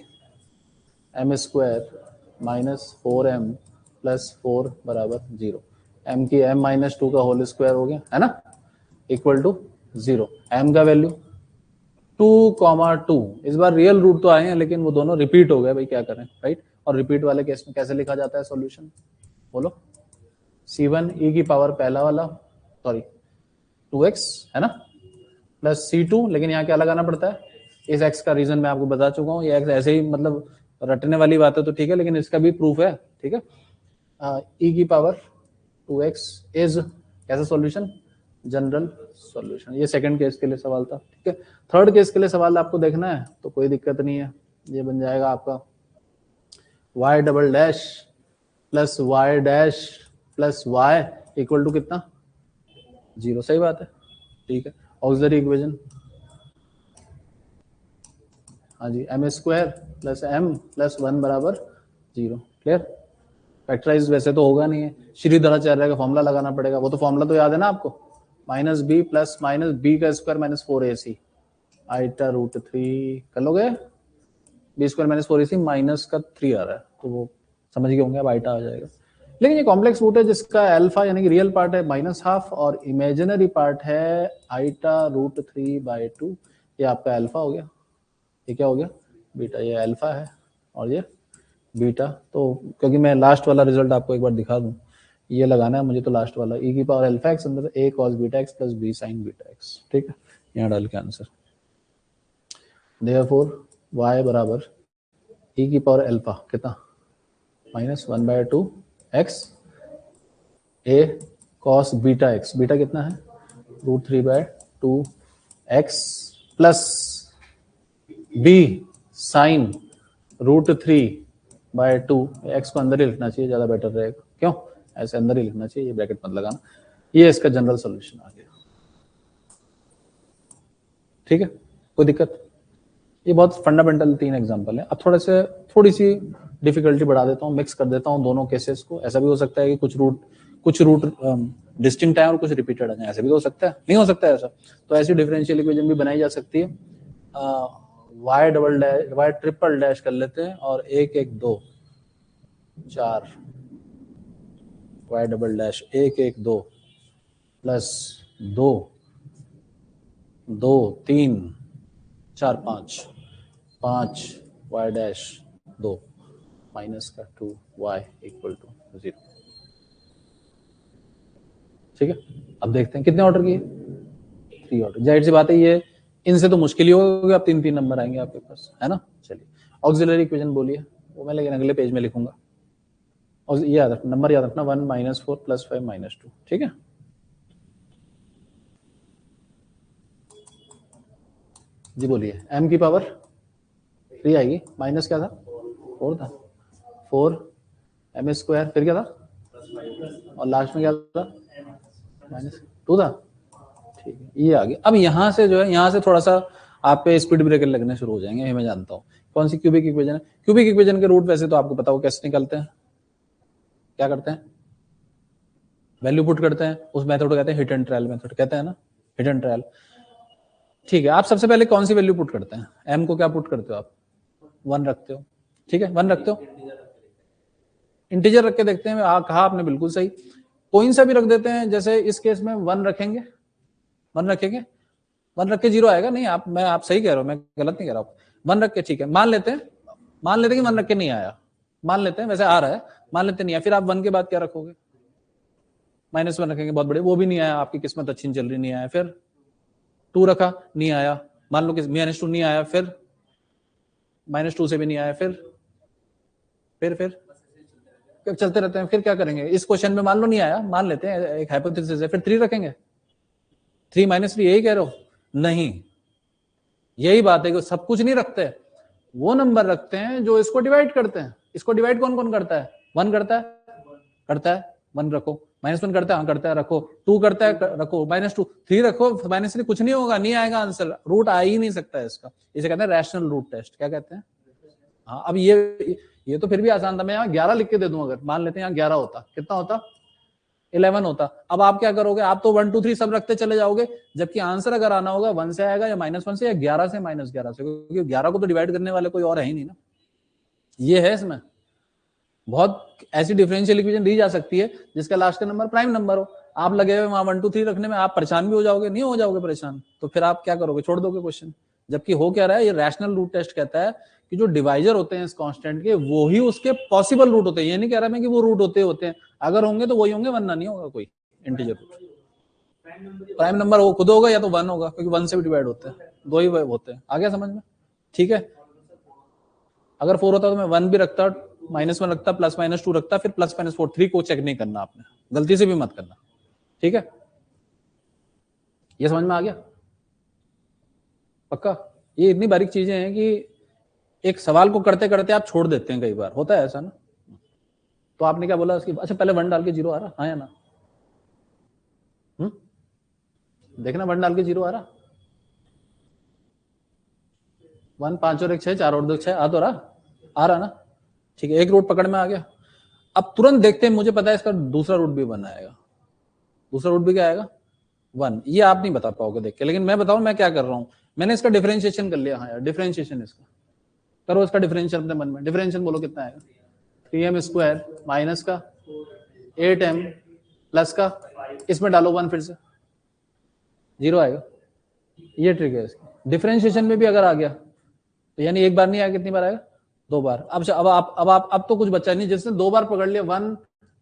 m square minus 4m plus 4 बराबर 0, m की m माइनस 2 का होल स्क्वायर हो गया, है ना, इक्वल टू 0। m का वैल्यू 2,2 इस बार रियल रूट तो आए हैं लेकिन वो दोनों रिपीट हो गए, भाई क्या करें, राइट। और रिपीट वाले केस में कैसे लिखा जाता है सॉल्यूशन, बोलो। C1 e की पावर पहला वाला, सॉरी 2x है ना, प्लस C2, लेकिन यहाँ क्या लगाना पड़ता है, इस x का रीजन मैं आपको बता चुका हूँ, ये x ऐसे ही मतलब रटने वाली बात है तो ठीक है, लेकिन इसका भी प्रूफ है, ठीक है। e की पावर 2x इज कैसा सॉल्यूशन, जनरल सॉल्यूशन। ये सेकंड केस के लिए सवाल था, ठीक है। थर्ड केस के लिए सवाल आपको देखना है तो कोई दिक्कत नहीं है, ये बन जाएगा आपका y double dash plus y dash plus y equal to कितना, 0। सही बात है, ठीक है। ऑक्सिलरी इक्वेशन, हाँ जी, m square plus m plus 1 बराबर 0, क्लियर। फैक्टराइज वैसे तो होगा नहीं है, श्रीधराचार्य का फॉर्मूला लगाना पड़ेगा, वो तो फॉर्मूला तो याद है ना आपको, minus B plus minus B का स्क्वायर माइनस 4ac आइटा रूट 3 कर लोगे, B square minus 4ac minus का 3 आ रहा है तो वो समझ गए होंगे, अब आइटा आ जाएगा। लेकिन ये कॉम्प्लेक्स रूट है जिसका अल्फा यानी कि रियल पार्ट है -12 और इमेजिनरी पार्ट है आइटा रूट 3/2, ये आपका अल्फा हो गया, ये क्या हो गया बीटा, ये अल्फा है और ये बीटा। तो क्योंकि मैं लास्ट वाला रिजल्ट आपको एक बार दिखा दूं, ये लगाना है मुझे तो लास्ट वाला, e की पावर अल्फा एक्स अंदर a cos beta X plus b sin beta x, ठीक है। यहाँ डाल के आंसर, देयरफॉर y बराबर e की पावर अल्फा कितना -1/2 x a cos beta x, beta कितना है √3/2 x plus b sin √3/2, x को अंदर ही लिखना चाहिए, ज्यादा बेटर रहेगा, क्यों ऐसे अंदर ही लिखना चाहिए, ये ब्रैकेट मत लगाना। ये इसका जनरल सॉल्यूशन आ गया, ठीक है, कोई दिक्कत। ये बहुत फंडामेंटल 3 एग्जांपल है। अब थोड़ी सी डिफिकल्टी बढ़ा देता हूँ, मिक्स कर देता हूँ दोनों केसेस को। ऐसा भी हो सकता है कि कुछ रूट डिस्टिंक्ट है और कुछ रिपीटेड है, ऐसा भी हो सकता है, नहीं हो सकता है ऐसा, तो ऐसी डिफरेंशियल इक्वेशन भी बनाई जा सकती है। y double dash y triple dash कर लेते हैं और 1 1 2 4 y double dash 1 1 2 plus 2 2 3 4 5 5 y dash 2 minus का 2 y इक्वल टू 0, ठीक है। अब देखते हैं कितने ऑर्डर किए, 3 ऑर्डर। जाहिर सी बात है ये इनसे तो मुश्किल ही होगा, अब 3 नंबर आएंगे आपके पास, है ना। चलिए ऑक्सिलरी इक्वेशन बोलिए, वो मैं लेकिन अगले पेज में लिखूंगा। और ये याद रखना, नंबर याद रखना, 1 -4 + 5 -2, ठीक है। जी बोलिए, m की पावर 3 आएगी, माइनस क्या था 4 था, 4 m स्क्वायर, फिर क्या था और लास्ट में क्या था -2 था, ठीक है। ये आ गया। अब यहाँ से जो है, यहाँ से थोड़ा सा आप पे स्पीड ब्रेकर लगने शुरू हो जाएंगे, ये मैं जानता हूँ। कौन सी क्यूबिक इक्वेशन है, क्यूबिक इक्वेशन के रूट वैसे तो आपको पता हो कैसे निकलते हैं, क्या करते हैं, वैल्यू पुट करते हैं, उस मेथड को कहते हैं हिट एंड ट्रायल मेथड, कहते हैं ना, हिट एंड ट्रायल, ठीक है। आप सबसे पहले कौन सी वैल्यू पुट करते हैं, m को क्या पुट करते हो आप, 1 रखते हो, ठीक है, 1 रखते हो, इंटीजर रख के देखते हैं। कहा आपने बिल्कुल सही, कोई सा भी रख देते हैं, जैसे इस केस में 1 रखेंगे, 1 रखेंगे, 1 रख के 0 आएगा, नहीं आप सही कह रहे हो, मैं गलत नहीं कह रहा हूँ, 1 रख के, ठीक है। मान लेते हैं कि 1 रख के नहीं आया, मान लेते हैं वैसे आ रहा है, मान लेते नहीं आया, फिर आप 1 के बाद क्या रखोगे, -1 रखेंगे, बहुत बड़े, वो भी नहीं आया, आपकी किस्मत अच्छी नहीं चल रही, नहीं आया, फिर 2 रखा, नहीं आया, मान लो कि -2 नहीं आया, फिर -2 से भी नहीं आया, फिर चलते रहते हैं। फिर क्या करेंगे, इस क्वेश्चन में मान लो नहीं आया, मान लेते हैं एक हाइपोथेसिस है, फिर 3 रखेंगे, 3 - 3 यही कह रहे हो, नहीं, यही बात है कि सब कुछ नहीं रखते, वो नंबर रखते हैं जो इसको डिवाइड करते हैं। इसको डिवाइड कौन कौन करता है, 1 करता है 1 रखो, -1 करता है, हाँ करता है, रखो, 2 करता है, रखो, -2, 3 रखो, -3 कुछ नहीं होगा, नहीं आएगा आंसर, रूट आ ही नहीं सकता है इसका, इसे कहते हैं रैशनल रूट टेस्ट, क्या कहते हैं। हाँ, अब ये तो फिर भी आसान था, मैं यहाँ 11 लिख के दे दूं, अगर मान लेते हैं यहाँ 11 होता, कितना होता 11 होता। अब आप क्या करोगे, आप तो 1 2 3 सब रखते चले जाओगे, जबकि आंसर अगर आना होगा 1 से आएगा या -1 से या 11 से -11 से, क्योंकि 11 को तो डिवाइड करने वाले कोई और है ही नहीं ना। ये है इसमें बहुत ऐसी डिफरेंशियल इक्वेशन दी जा सकती है जिसका लास्ट का नंबर प्राइम नंबर हो, आप लगे हुए वहां 1 2 3 रखने में, आप परेशान भी हो जाओगे, नहीं हो जाओगे परेशान, तो फिर आप क्या करोगे, छोड़ दोगे क्वेश्चन, जबकि हो क्या रहा है, ये रैशनल रूट टेस्ट कहता है कि जो डिवाइजर होते हैं इस कांस्टेंट के वो ही उसके पॉसिबल रूट होते हैं। ये नहीं कह रहा मैं कि वो रूट होते हैं, अगर होंगे तो वही होंगे, वरना नहीं होगा कोई इंटीजर रूट। प्राइम नंबर वो खुद होगा या तो 1 होगा, क्योंकि 1 से भी डिवाइड होते हैं, 2 ही होते हैं। आ गया समझ में? ठीक है, अगर 4 होता तो मैं 1 भी रखता, -1 रखता, +-2 रखता, फिर +-4, 3 को चेक नहीं करना आपने, गलती से भी मत करना। ठीक है, ये समझ में आ गया? पक्का? ये इतनी बारीक चीजें हैं कि एक सवाल को करते करते आप छोड़ देते हैं, कई बार होता है ऐसा ना। तो आपने क्या बोला उसकी, अच्छा पहले 1 डाल के 0 आ रहा, हाँ या ना? देखना 1 डाल के 0 आ रहा, 1, 5 और 1 6, 4 और 2 6, आ तो रहा, आ रहा ना? ठीक है, एक रूट पकड़ में आ गया। अब तुरंत देखते हैं, मुझे पता है इसका दूसरा रूट भी 1 आएगा। दूसरा रूट भी क्या आएगा? 1। ये आप नहीं बता पाओगे देख के, लेकिन मैं बताऊं मैं क्या कर रहा हूं। मैंने इसका डिफरेंशिएशन कर लिया। हाँ यार, डिफरेंशिएशन इसका करो, इसका डिफरेंशियल अपने मन में। डिफरेंशियल बोलो कितना आएगा? 3m² माइनस का 8m प्लस का, इसमें डालो 1, फिर से 0 आएगा। ये ट्रिक है इसकी। डिफरेंशिएशन में भी अगर आ गया तो यानी एक बार नहीं आएगा, कितनी बार आएगा? 2 बार। अब तो कुछ बचा नहीं, जिसने 2 बार पकड़ लिया 1,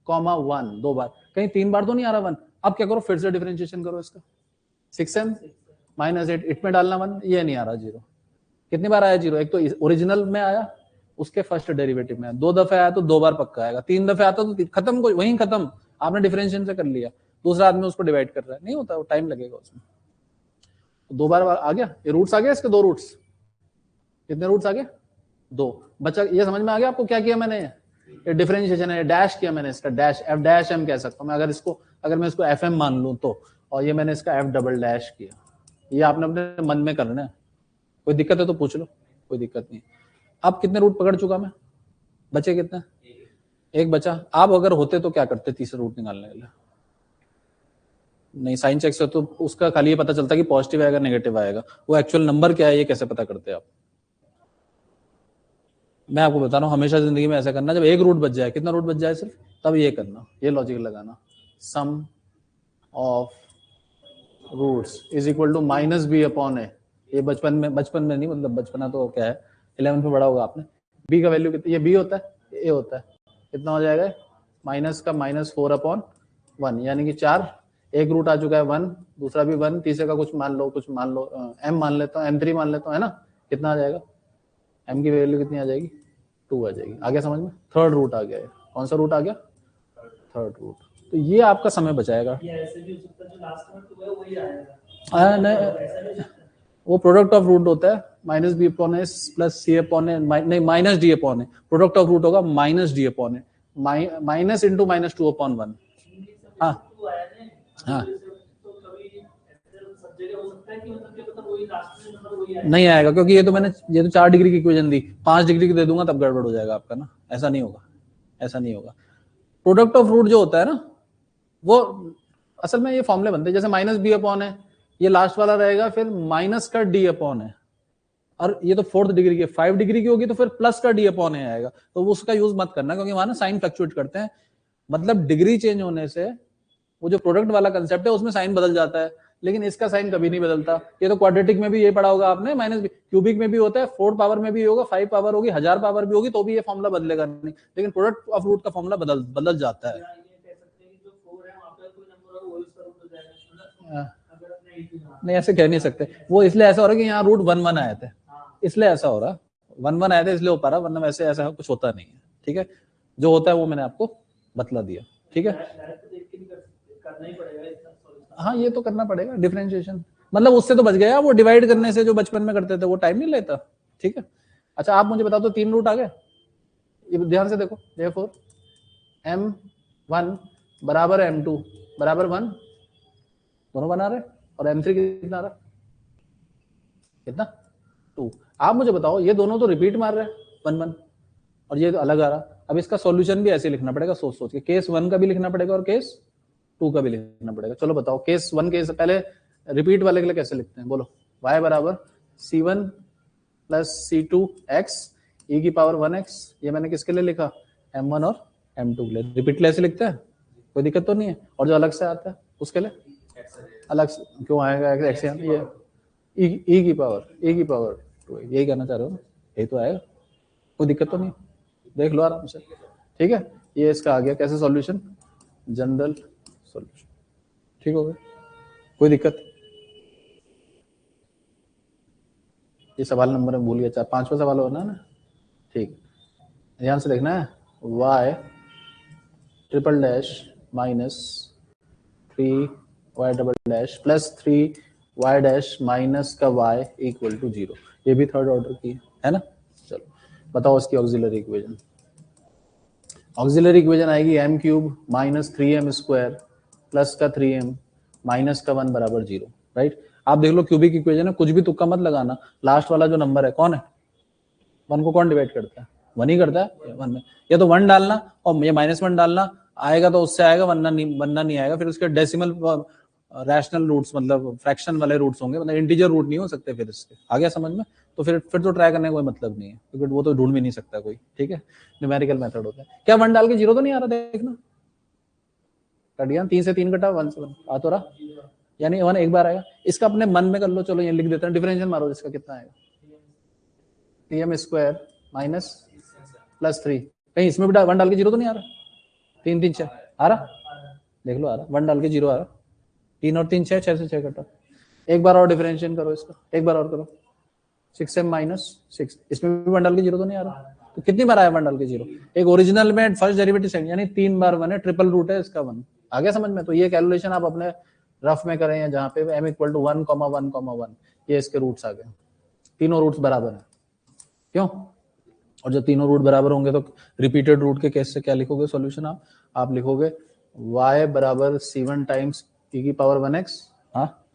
1 2 बार, कहीं 3 बार तो नहीं आ रहा 1। अब क्या करो, फिर से डिफरेंशिएशन करो इसका। 6m माइनस 8, इट में डालना 1, ये नहीं आ रहा 0। कितनी बार आया 0? एक तो ओरिजिनल में आया, उसके फर्स्ट डेरिवेटिव में 2 दफे आया तो 2 बार पक्का आएगा, 3 दफे आता तो खत्म, वहीं खत्म, आपने डिफरेंशिएशन से कर लिया। दूसरा आदमी उसको डिवाइड कर रहा है, नहीं होता, वो टाइम लगेगा उसमें। 2 बार आ गया, ये रूट्स आ गया इसके, 2 रूट्स। कितने रूट्स आ गए? 2 बच्चा, ये समझ में आ गया आपको क्या किया मैंने? ये डिफरेंशिएशन है, डैश किया मैंने इसका, डैश f डैश m कह सकता हूं मैं, अगर मैं इसको fm मान लूं तो, और ये मैंने इसका f डबल डैश किया। ये आपने अपने मन में करना है, कोई दिक्कत है तो पूछ लो, कोई दिक्कत नहीं। अब कितने रूट पकड़ चुका मैं? बचे कितने? एक बचा। आप अगर होते तो क्या करते तीसरा रूट निकालने के लिए? नहीं, साइन चेक से तो उसका खाली ये पता चलता कि पॉजिटिव आएगा नेगेटिव आएगा, वो एक्चुअल नंबर क्या है ये कैसे पता करते आप? मैं आपको बता रहा हूँ, हमेशा जिंदगी में ऐसा करना, जब एक रूट बच जाए, कितना रूट बच जाए सिर्फ, तब ये करना, ये लॉजिक लगाना, sum of roots is equal to -b upon a। ये बचपन में नहीं, मतलब बचपना तो क्या है, 11th में पढ़ा होगा आपने। b का वैल्यू कितना, ये b होता है, a होता है, कितना हो जाएगा? माइनस का -4 अपॉन 1, यानी कि 4। एक रूट आ चुका है 1, दूसरा भी 1, तीसरे का कुछ मान लो m मान लेता हूँ, m3 मान लेता हूँ, है ना? कितना आ जाएगा? m की वैल्यू कितनी आ जाएगी? 2 आ जाएगी। आगे समझ में? थर्ड रूट आ गया है। कौन सा रूट आ गया? Third root. तो ये आपका समय बचाएगा। नहीं, वो प्रोडक्ट ऑफ रूट होता है, -b upon s plus c upon a, नहीं -d upon a। Product of root होगा -d upon a, minus into -2 upon 1। हाँ हाँ, नहीं आएगा, क्योंकि ये तो 4 डिग्री की इक्वेशन दी, 5 डिग्री की दे दूंगा तब गड़बड़ हो जाएगा आपका ना। ऐसा नहीं होगा, ऐसा नहीं होगा। प्रोडक्ट ऑफ रूट जो होता है ना, वो असल में ये फॉर्मूले बनते हैं, जैसे -b अपॉन है, ये लास्ट वाला रहेगा, फिर माइनस का d अपॉन है, और ये तो 4th डिग्री की, 5 डिग्री की होगी तो फिर प्लस का d अपॉन है आएगा। तो वो उसका यूज मत करना, क्योंकि वहां ना साइन फ्लक्चुएट करते हैं, मतलब डिग्री चेंज होने से वो जो प्रोडक्ट वाला कंसेप्ट है उसमें साइन बदल जाता है, लेकिन इसका साइन कभी नहीं बदलता। ये तो क्वाड्रेटिक में भी ये पढ़ा होगा आपने, -b, क्यूबिक में भी होता है, 4 पावर में भी होगा, 5 पावर होगी, 1000 पावर भी होगी, तो भी ये फॉर्मूला बदलेगा नहीं, लेकिन प्रोडक्ट ऑफ रूट का फॉर्मूला बदल जाता है। नहीं, ऐसे कह नहीं सकते, वो इसलिए ऐसा हो रहा है कि यहाँ रूट 1 आए थे, इसलिए ऐसा हो रहा, 1 आए थे इसलिए हो पा रहा, वरना वैसे ऐसा कुछ होता नहीं है। ठीक है, जो होता है वो मैंने आपको बतला दिया। ठीक है, हाँ ये तो करना पड़ेगा डिफरेंशिएशन, मतलब उससे तो बच गया, वो डिवाइड करने से जो बचपन में करते थे वो टाइम नहीं लेता। ठीक है, अच्छा आप मुझे बताओ तो 3 रूट आ गए, ये ध्यान से देखो। therefore m1 बराबर m2 बराबर 1, दोनों बना रहे, और m3 कितना आ रहा? कितना? 2। आप मुझे बताओ, ये दोनों तो रिपीट मार रहे हैं 1 1, और ये अलग आ रहा। अब इसका सॉल्यूशन भी ऐसे लिखना पड़ेगा, सोच सोच के, केस 1 का भी लिखना पड़ेगा और केस 2 का भी लिखना पड़ेगा। चलो बताओ, केस 1 के पहले रिपीट वाले के लिए कैसे लिखते हैं, बोलो। y बराबर c1 plus c2 x e की पावर 1x, ये मैंने किसके लिए लिखा? m1 और m2 के लिए। रिपीट ऐसे लिखते हैं, कोई दिक्कत तो नहीं है? और जो अलग से आता है उसके लिए अलग से क्यों आएगा? x ये ई की पावर 2, यही कहना चाह रहे हो, यही तो आएगा, कोई दिक्कत तो नहीं, देख लो आराम से, ठीक है। ये इसका आ गया कैसे सॉल्यूशन, जनरल सॉल्यूशन, ठीक हो गया, कोई दिक्कत। ये सवाल नंबर में भूल गया, 4-5वां सवाल होना है ना, ठीक, ध्यान से देखना है। y triple dash minus 3y double dash plus 3y dash minus का y इक्वल टू 0, ये भी थर्ड ऑर्डर की है ना। चलो बताओ इसकी ऑक्सिलरी इक्वेशन। ऑक्सिलरी इक्वेशन आएगी m cube minus 3m square plus का 3m माइनस का 1 बराबर 0, राइट। आप देख लो क्यूबिक इक्वेशन है, कुछ भी तुक्का मत लगाना, लास्ट वाला जो नंबर है कौन है, 1 को कौन डिवाइड करता है, 1 ही करता है 1 में, या तो 1 डालना और ये -1 डालना, आएगा तो उससे आएगा, वरना नहीं आएगा। फिर उसके डेसिमल रैशनल रूट्स मतलब फ्रैक्शन वाले रूट्स होंगे, मतलब इंटीजर रूट नहीं हो सकते फिर इसके, आ गया समझ में। तो फिर तो ट्राई करने का कोई मतलब नहीं है, क्योंकि वो तो ढूंढ भी नहीं सकता कोई, ठीक है, न्यूमेरिकल मेथड होता है। क्या 1 डाल के 0 तो नहीं आ रहा, देखना कट गया, 3 से 3 कटा, 1 से 1 आ तो रहा, यानी 1 एक बार आएगा। इसका अपने मन में कर लो, चलो ये लिख देते हैं, डिफरेंशियल मारो, इसका कितना आएगा, 3m स्क्वायर माइनस प्लस 3, कहीं इसमें भी 1 डाल के 0 तो नहीं आ रहा, 3 3 6 आ रहा, देख लो आ रहा, 1 डाल के 0 आ रहा, 3 और 3 6, 6 से 6 कटा, एक बार और डिफरेंशिएट करो इसका, एक बार और करो, 6m माइनस 6, इसमें भी 1 डाल के 0 तो नहीं आ रहा, तो कितनी बार आया 1 डाल के 0, एक ओरिजिनल में फर्स्ट डेरिवेटिव सेकंड, यानी 3 बार 1 है, ट्रिपल रूट है इसका 1, आ गया समझ में। तो ये कैलकुलेशन आप अपने रफ में करें, या जहाँ पे m इक्वल टू 1, 1, 1, ये इसके रूट्स आ गए, तीनों रूट्स बराबर है, क्यों, और जब तीनों रूट बराबर होंगे तो रिपीटेड रूट के केस से क्या लिखोगे सॉल्यूशन, आप लिखोगे y बराबर c1 टाइम्स e की पावर 1x, हाँ,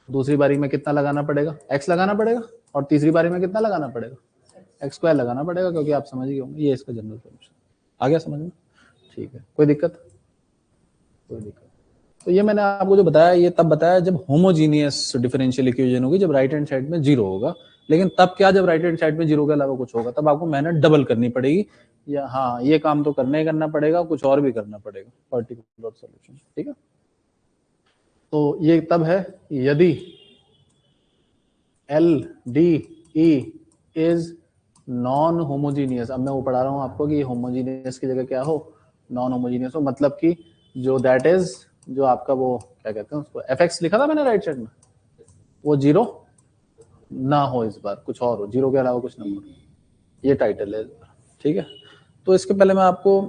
दूसरी बारी में कितना लगाना पड़ेगा, x लगाना पड़ेगा, और तीसरी बारी में कितना लगाना पड़ेगा, x स्क्वायर लगाना पड़ेगा, क्योंकि आप समझ गए होंगे, ये इसका जनरल सॉल्यूशन आ गया समझ में, ठीक है, कोई दिक्कत, कोई दिक्कत। तो ये मैंने आपको जो बताया, ये तब बताया जब होमोजीनियस डिफरेंशियल इक्वेशन होगी, जब राइट हैंड साइड में 0 होगा, लेकिन तब क्या, जब राइट हैंड साइड में 0 के अलावा कुछ होगा, तब आपको मेहनत डबल करनी पड़ेगी, या हाँ ये काम तो करना ही करना पड़ेगा, कुछ और भी करना पड़ेगा, पर्टिकुलर सॉल्यूशन, ठीक है। तो ये तब है यदि L D E is non homogeneous, अब मैं वो पढ़ा रहा हूँ आपको कि होमोजीनियस की जगह क्या हो, नॉन होमोजीनियस हो, मतलब कि जो दैट इज, जो आपका वो क्या कहते हैं उसको, एफ लिखा था मैंने राइट साइड में, वो 0 ना हो, इस बार कुछ और हो, 0 के अलावा कुछ नंबर, ये टाइटल है, ठीक है। तो इसके पहले मैं आपको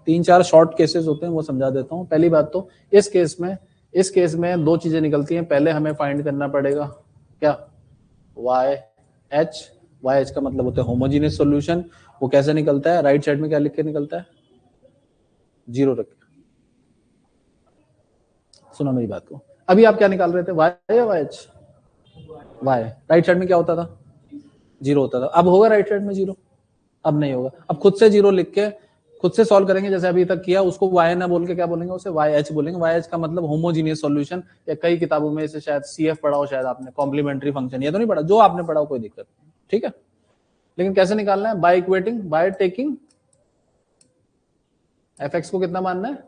3-4 शॉर्ट केसेस होते हैं वो समझा देता हूँ। पहली बात तो इस केस में 2 चीजें निकलती हैं, पहले हमें फाइंड करना पड़ेगा क्या, वाई एच का मतलब होता है होमोजीनियस सॉल्यूशन, वो कैसे निकलता है, राइट साइड में क्या लिख के निकलता है, 0 रख के, सुनो मेरी बात को, अभी आप क्या निकाल रहे थे, वाई या Y H, Y, right side में क्या होता था, 0 होता था, अब होगा राइट साइड में 0, अब नहीं होगा, अब खुद से 0 लिख के खुद से सॉल्व करेंगे, जैसे अभी तक किया, उसको वाई ना बोल के क्या बोलेंगे, उसे वाई एच बोलेंगे, वाई एच का मतलब होमोजीनियस सॉल्यूशन, या कई किताबों में इसे शायद सीएफ पढ़ा हो, शायद आपने कॉम्प्लीमेंट्री फंक्शन, ये तो नहीं पढ़ा, जो आपने पढ़ा हो कोई दिक्कत नहीं, ठीक है। लेकिन कैसे निकालना है, by equating, by taking F X को कितना मानना है,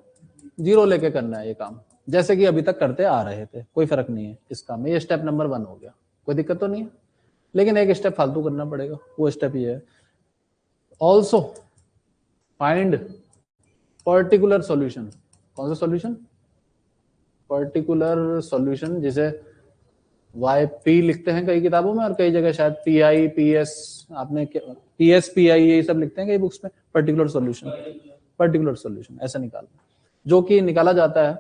0 लेके करना है ये काम, जैसे कि अभी तक करते आ रहे थे, कोई फर्क नहीं है इस काम में, ये स्टेप नंबर 1 हो गया, कोई दिक्कत तो नहीं है, लेकिन एक स्टेप फालतू करना पड़ेगा, वो स्टेप ये है, ऑल्सो फाइंड पर्टिकुलर सॉल्यूशन, कौन सा सॉल्यूशन, पर्टिकुलर सॉल्यूशन, जिसे वाई पी लिखते हैं कई किताबों में, और कई जगह शायद पी आई पी एस, आपने पी एस पी आई ये सब लिखते हैं कई बुक्स में, पर्टिकुलर सॉल्यूशन ऐसा निकालना, जो कि निकाला जाता है,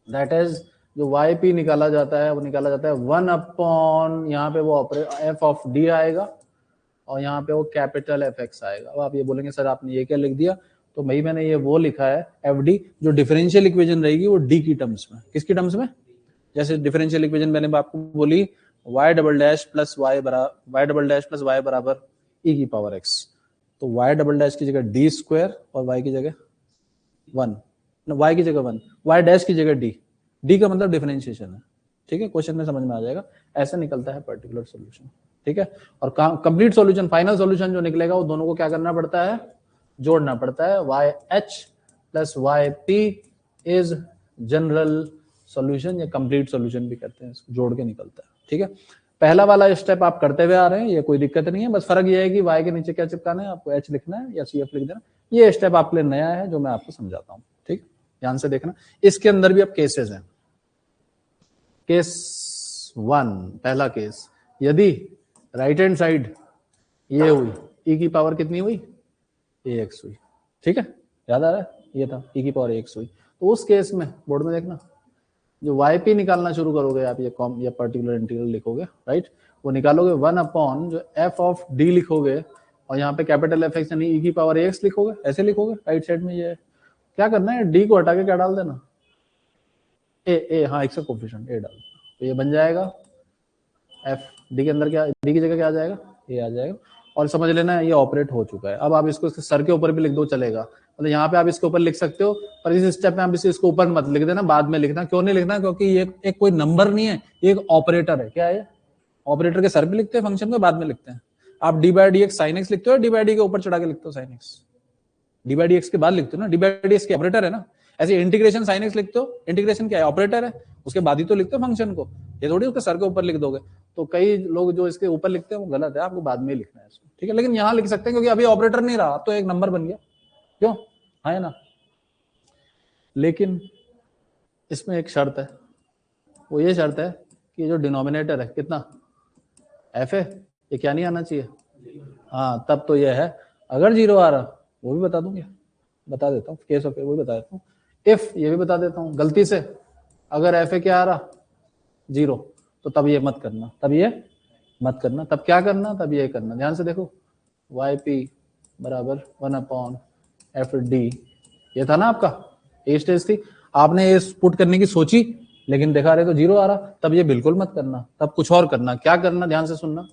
दैट इज जो वाई पी निकाला जाता है, वो निकाला जाता है 1/, यहाँ पे वो एफ ऑफ डी आएगा, और यहाँ पे वो कैपिटल एफ एक्स आएगा। अब आप ये बोलेंगे सर आपने ये क्या लिख दिया, तो भाई मैंने ये वो लिखा है एफ डी, जो डिफरेंशियल इक्वेशन रहेगी वो डी की टर्म्स में, किसकी टर्म्स में, जैसे डिफरेंशियल इक्वेशन मैंने आपको बोली y double dash plus Y बराबर e की पावर x, तो y डबल डैश की जगह d स्क्वायर और y की जगह 1, y की जगह 1, y डैश की जगह d का मतलब डिफरेंशिएशन है, ठीक है, क्वेश्चन में समझ में आ जाएगा, ऐसा निकलता है पर्टिकुलर सॉल्यूशन, ठीक है। और कंप्लीट सॉल्यूशन, फाइनल सॉल्यूशन जो निकलेगा, वो दोनों को क्या करना पड़ता है, जोड़ना पड़ता है, Y H plus Y P is general solution, या कंप्लीट सॉल्यूशन भी कहते हैं, इसको जोड़ के निकलता है, ठीक है। पहला वाला स्टेप आप करते हुए आ रहे हैं, ये कोई दिक्कत नहीं है, बस फर्क ये है कि y के नीचे क्या चिपकाना है, आपको h लिखना है या CF लिख देना। ये स्टेप आपके लिए नया है जो मैं आपको समझाता हूँ, ठीक, ध्यान से देखना। इसके अंदर भी अब केसेस हैं। केस 1, पहला केस, यदि राइट हैंड साइड ये हुई, e की पावर कितनी हुई, ax हुई, ठीक है, याद आ रहा है, ये था e की पावर ax हुई। तो उस केस में बोर्ड में देखना, जो yp निकालना शुरू करोगे आप, ये पर्टिकुलर इंटीग्रल लिखोगे, राइट, वो निकालोगे 1 अपॉन जो f ऑफ d लिखोगे, और यहाँ पे कैपिटल Fx यानी e की पावर ax लिखोगे, ऐसे लिखोगे राइट साइड में। ये क्या करना है, d को हटा के क्या डाल देना, a, हाँ x का कोफिशिएंट a डाल देना, तो ये बन जाएगा f, d के अंदर क्या, d की जगह क्या आ जाएगा, a आ जाएगा। और समझ लेना ये ऑपरेट हो चुका है। अब आप इसको इसके सर के ऊपर भी लिख दो, चलेगा, मतलब यहाँ पे आप इसके ऊपर लिख सकते हो, पर इस स्टेप में आप इसको ऊपर मत लिख देना, बाद में लिखना। क्यों नहीं लिखना, क्योंकि ये एक कोई नंबर नहीं है, ये एक ऑपरेटर है। क्या है, ऑपरेटर के सर पे लिखते हैं, फंक्शन को बाद में लिखते हैं। आप D by D x sine x लिखते हो, डी बाई डी के ऊपर चढ़ा के लिखते हो sine x, D by D X के बाद लिखते हो ना, डी बाई डी एक्स के ऑपरेटर है ना। ऐसे इंटीग्रेशन साइन एक्स लिखते हो, इंटीग्रेशन क्या है, ऑपरेटर है, उसके बाद ही तो लिखते हो फंक्शन को, ये थोड़ी उसके सर के ऊपर लिख दोगे। तो कई लोग जो इसके ऊपर लिखते हैं वो गलत है, आपको बाद में लिखना है इसको, ठीक है। लेकिन यहाँ लिख सकते हैं क्योंकि अभी ऑपरेटर नहीं रहा, तो एक नंबर बन गया, क्यों, हाँ है ना। लेकिन इसमें एक शर्त है, वो ये शर्त है कि जो डिनोमिनेटर है कितना, एफ है, ये क्या नहीं आना चाहिए, हाँ, तब तो ये है। अगर जीरो आ रहा, वो भी बता दूंगा, बता देता हूँ, केस ऑफ वो भी बता देता हूँ। इफ, ये भी बता देता हूँ गलती से, अगर एफ ए क्या आ रहा, जीरो, तो तब ये मत करना, तब ये मत करना, तब क्या करना, तब ये करना। ध्यान से देखो, वाई पी बराबर 1 अपॉन एफ डी, ये था ना आपका, ए स्टेज थी, आपने ये पुट करने की सोची, लेकिन देखा रहे तो जीरो आ रहा, तब ये बिल्कुल मत करना, तब कुछ और करना। क्या करना, ध्यान से सुनना,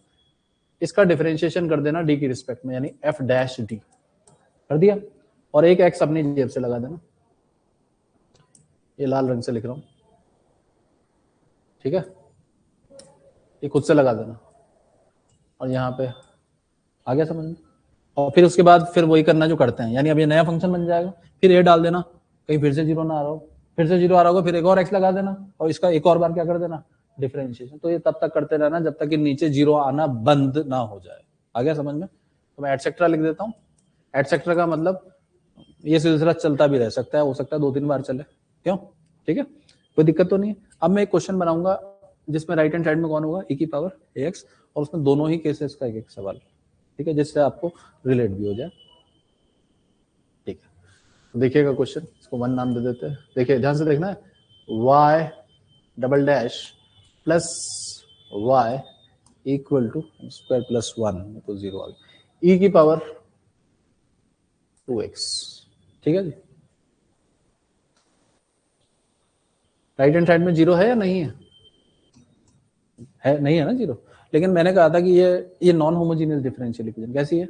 इसका डिफरेंशिएशन कर देना डी की रिस्पेक्ट में, यानी एफ डैश डी कर दिया, और एक एक्स अपनी जेब से लगा देना, ये लाल रंग से लिख रहा हूं, ठीक है, ये खुद से लगा देना, और यहाँ पे आ गया समझ में। और फिर उसके बाद फिर वही करना जो करते हैं, यानी अब ये नया फंक्शन बन जाएगा, फिर ए डाल देना, कहीं फिर से जीरो ना आ रहा हो, फिर से जीरो आ रहा होगा, फिर एक और एक्स लगा देना, और इसका एक और बार क्या कर देना, डिफरेंशिएशन। तो ये तब तक करते रहना जब तक कि नीचे जीरो आना बंद ना हो जाए। आ गया समझ में। तो मैं एटसेट्रा लिख देता हूँ। एटसेट्रा का मतलब ये सिलसिला चलता भी रह सकता है, हो सकता है 2-3 बार चले, क्यों, ठीक है, कोई दिक्कत तो नहीं है। अब मैं एक क्वेश्चन बनाऊंगा जिसमें राइट हैंड साइड में कौन होगा, e की पावर ax, और उसमें दोनों ही केसेस का एक एक सवाल, ठीक है, जिससे आपको रिलेट भी हो जाए, ठीक है। तो देखिएगा क्वेश्चन, इसको 1 नाम दे देते हैं। देखिए ध्यान से देखना है, y double dash plus y equal to square plus 1, तो 0 आ गया, e की पावर 2x, ठीक है जी। राइट हैंड साइड में जीरो है या नहीं है, नहीं है ना जीरो। लेकिन मैंने कहा था कि ये नॉन होमोजीनियस डिफरेंशियल इक्वेशन कैसी है,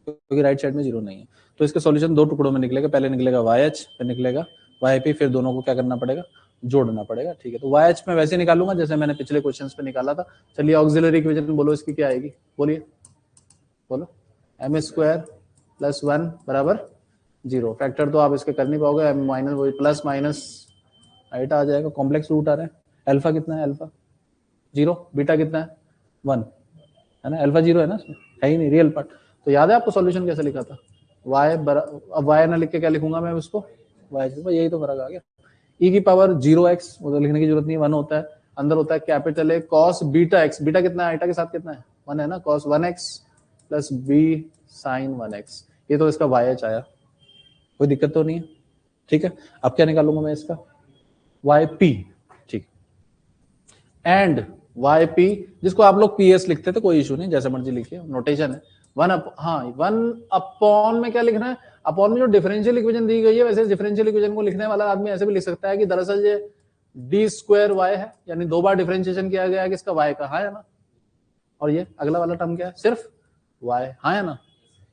क्योंकि राइट साइड में जीरो नहीं है। तो इसका सॉल्यूशन 2 टुकड़ों में निकलेगा, पहले निकलेगा YH, फिर निकलेगा YP, फिर दोनों को क्या करना पड़ेगा, जोड़ना पड़ेगा, ठीक है। तो YH में वैसे निकालूंगा जैसे मैंने पिछले क्वेश्चंस पे निकाला था। चलिए ऑक्सिलरी इक्वेशन बोलो, इसकी क्या आएगी, बोलिए, बोलो, एम स्क्वायर प्लस 1 बराबर 0। फैक्टर तो आप इसके कर नहीं पाओगे, एम माइनस वही प्लस माइनस आइटा आ जाएगा, कॉम्प्लेक्स रूट आ रहे हैं। अल्फा कितना है, अल्फा 0, बीटा कितना है 1, है ना, अल्फा 0 है ना, है ही नहीं रियल पार्ट। तो याद है आपको सॉल्यूशन कैसे लिखा था, अब y ना लिख के क्या लिखूंगा मैं उसको, y, यही तो फर्क आ गया। e की पावर 0x, वो तो लिखने की जरूरत नहीं, 1 होता है, अंदर होता है capital A cos beta x, beta कितना है, आइटा के साथ कितना है 1 है ना, cos 1x plus b sign 1x, ये तो इसका yh आया, कोई दिक्कत तो नहीं है, ठीक है। अब क्या निकालूंगा मैं इसका, yp, ठीक, एंड yp, जिसको आप लोग ps लिखते थे, कोई इशू नहीं, जैसे मर्जी लिखिए, नोटेशन है 1 अपॉन में क्या लिखना है, अपॉन में जो डिफरेंशियल इक्वेशन दी गई है, वैसे डिफरेंशियल इक्वेशन को लिखने वाला आदमी ऐसे भी लिख सकता है कि दरअसल ये डी स्क्वायर वाई है, यानी 2 बार डिफरेंशिएशन किया गया है किसका, y का, हाँ है ना, और ये अगला वाला टर्म क्या है, सिर्फ y, हाँ है ना,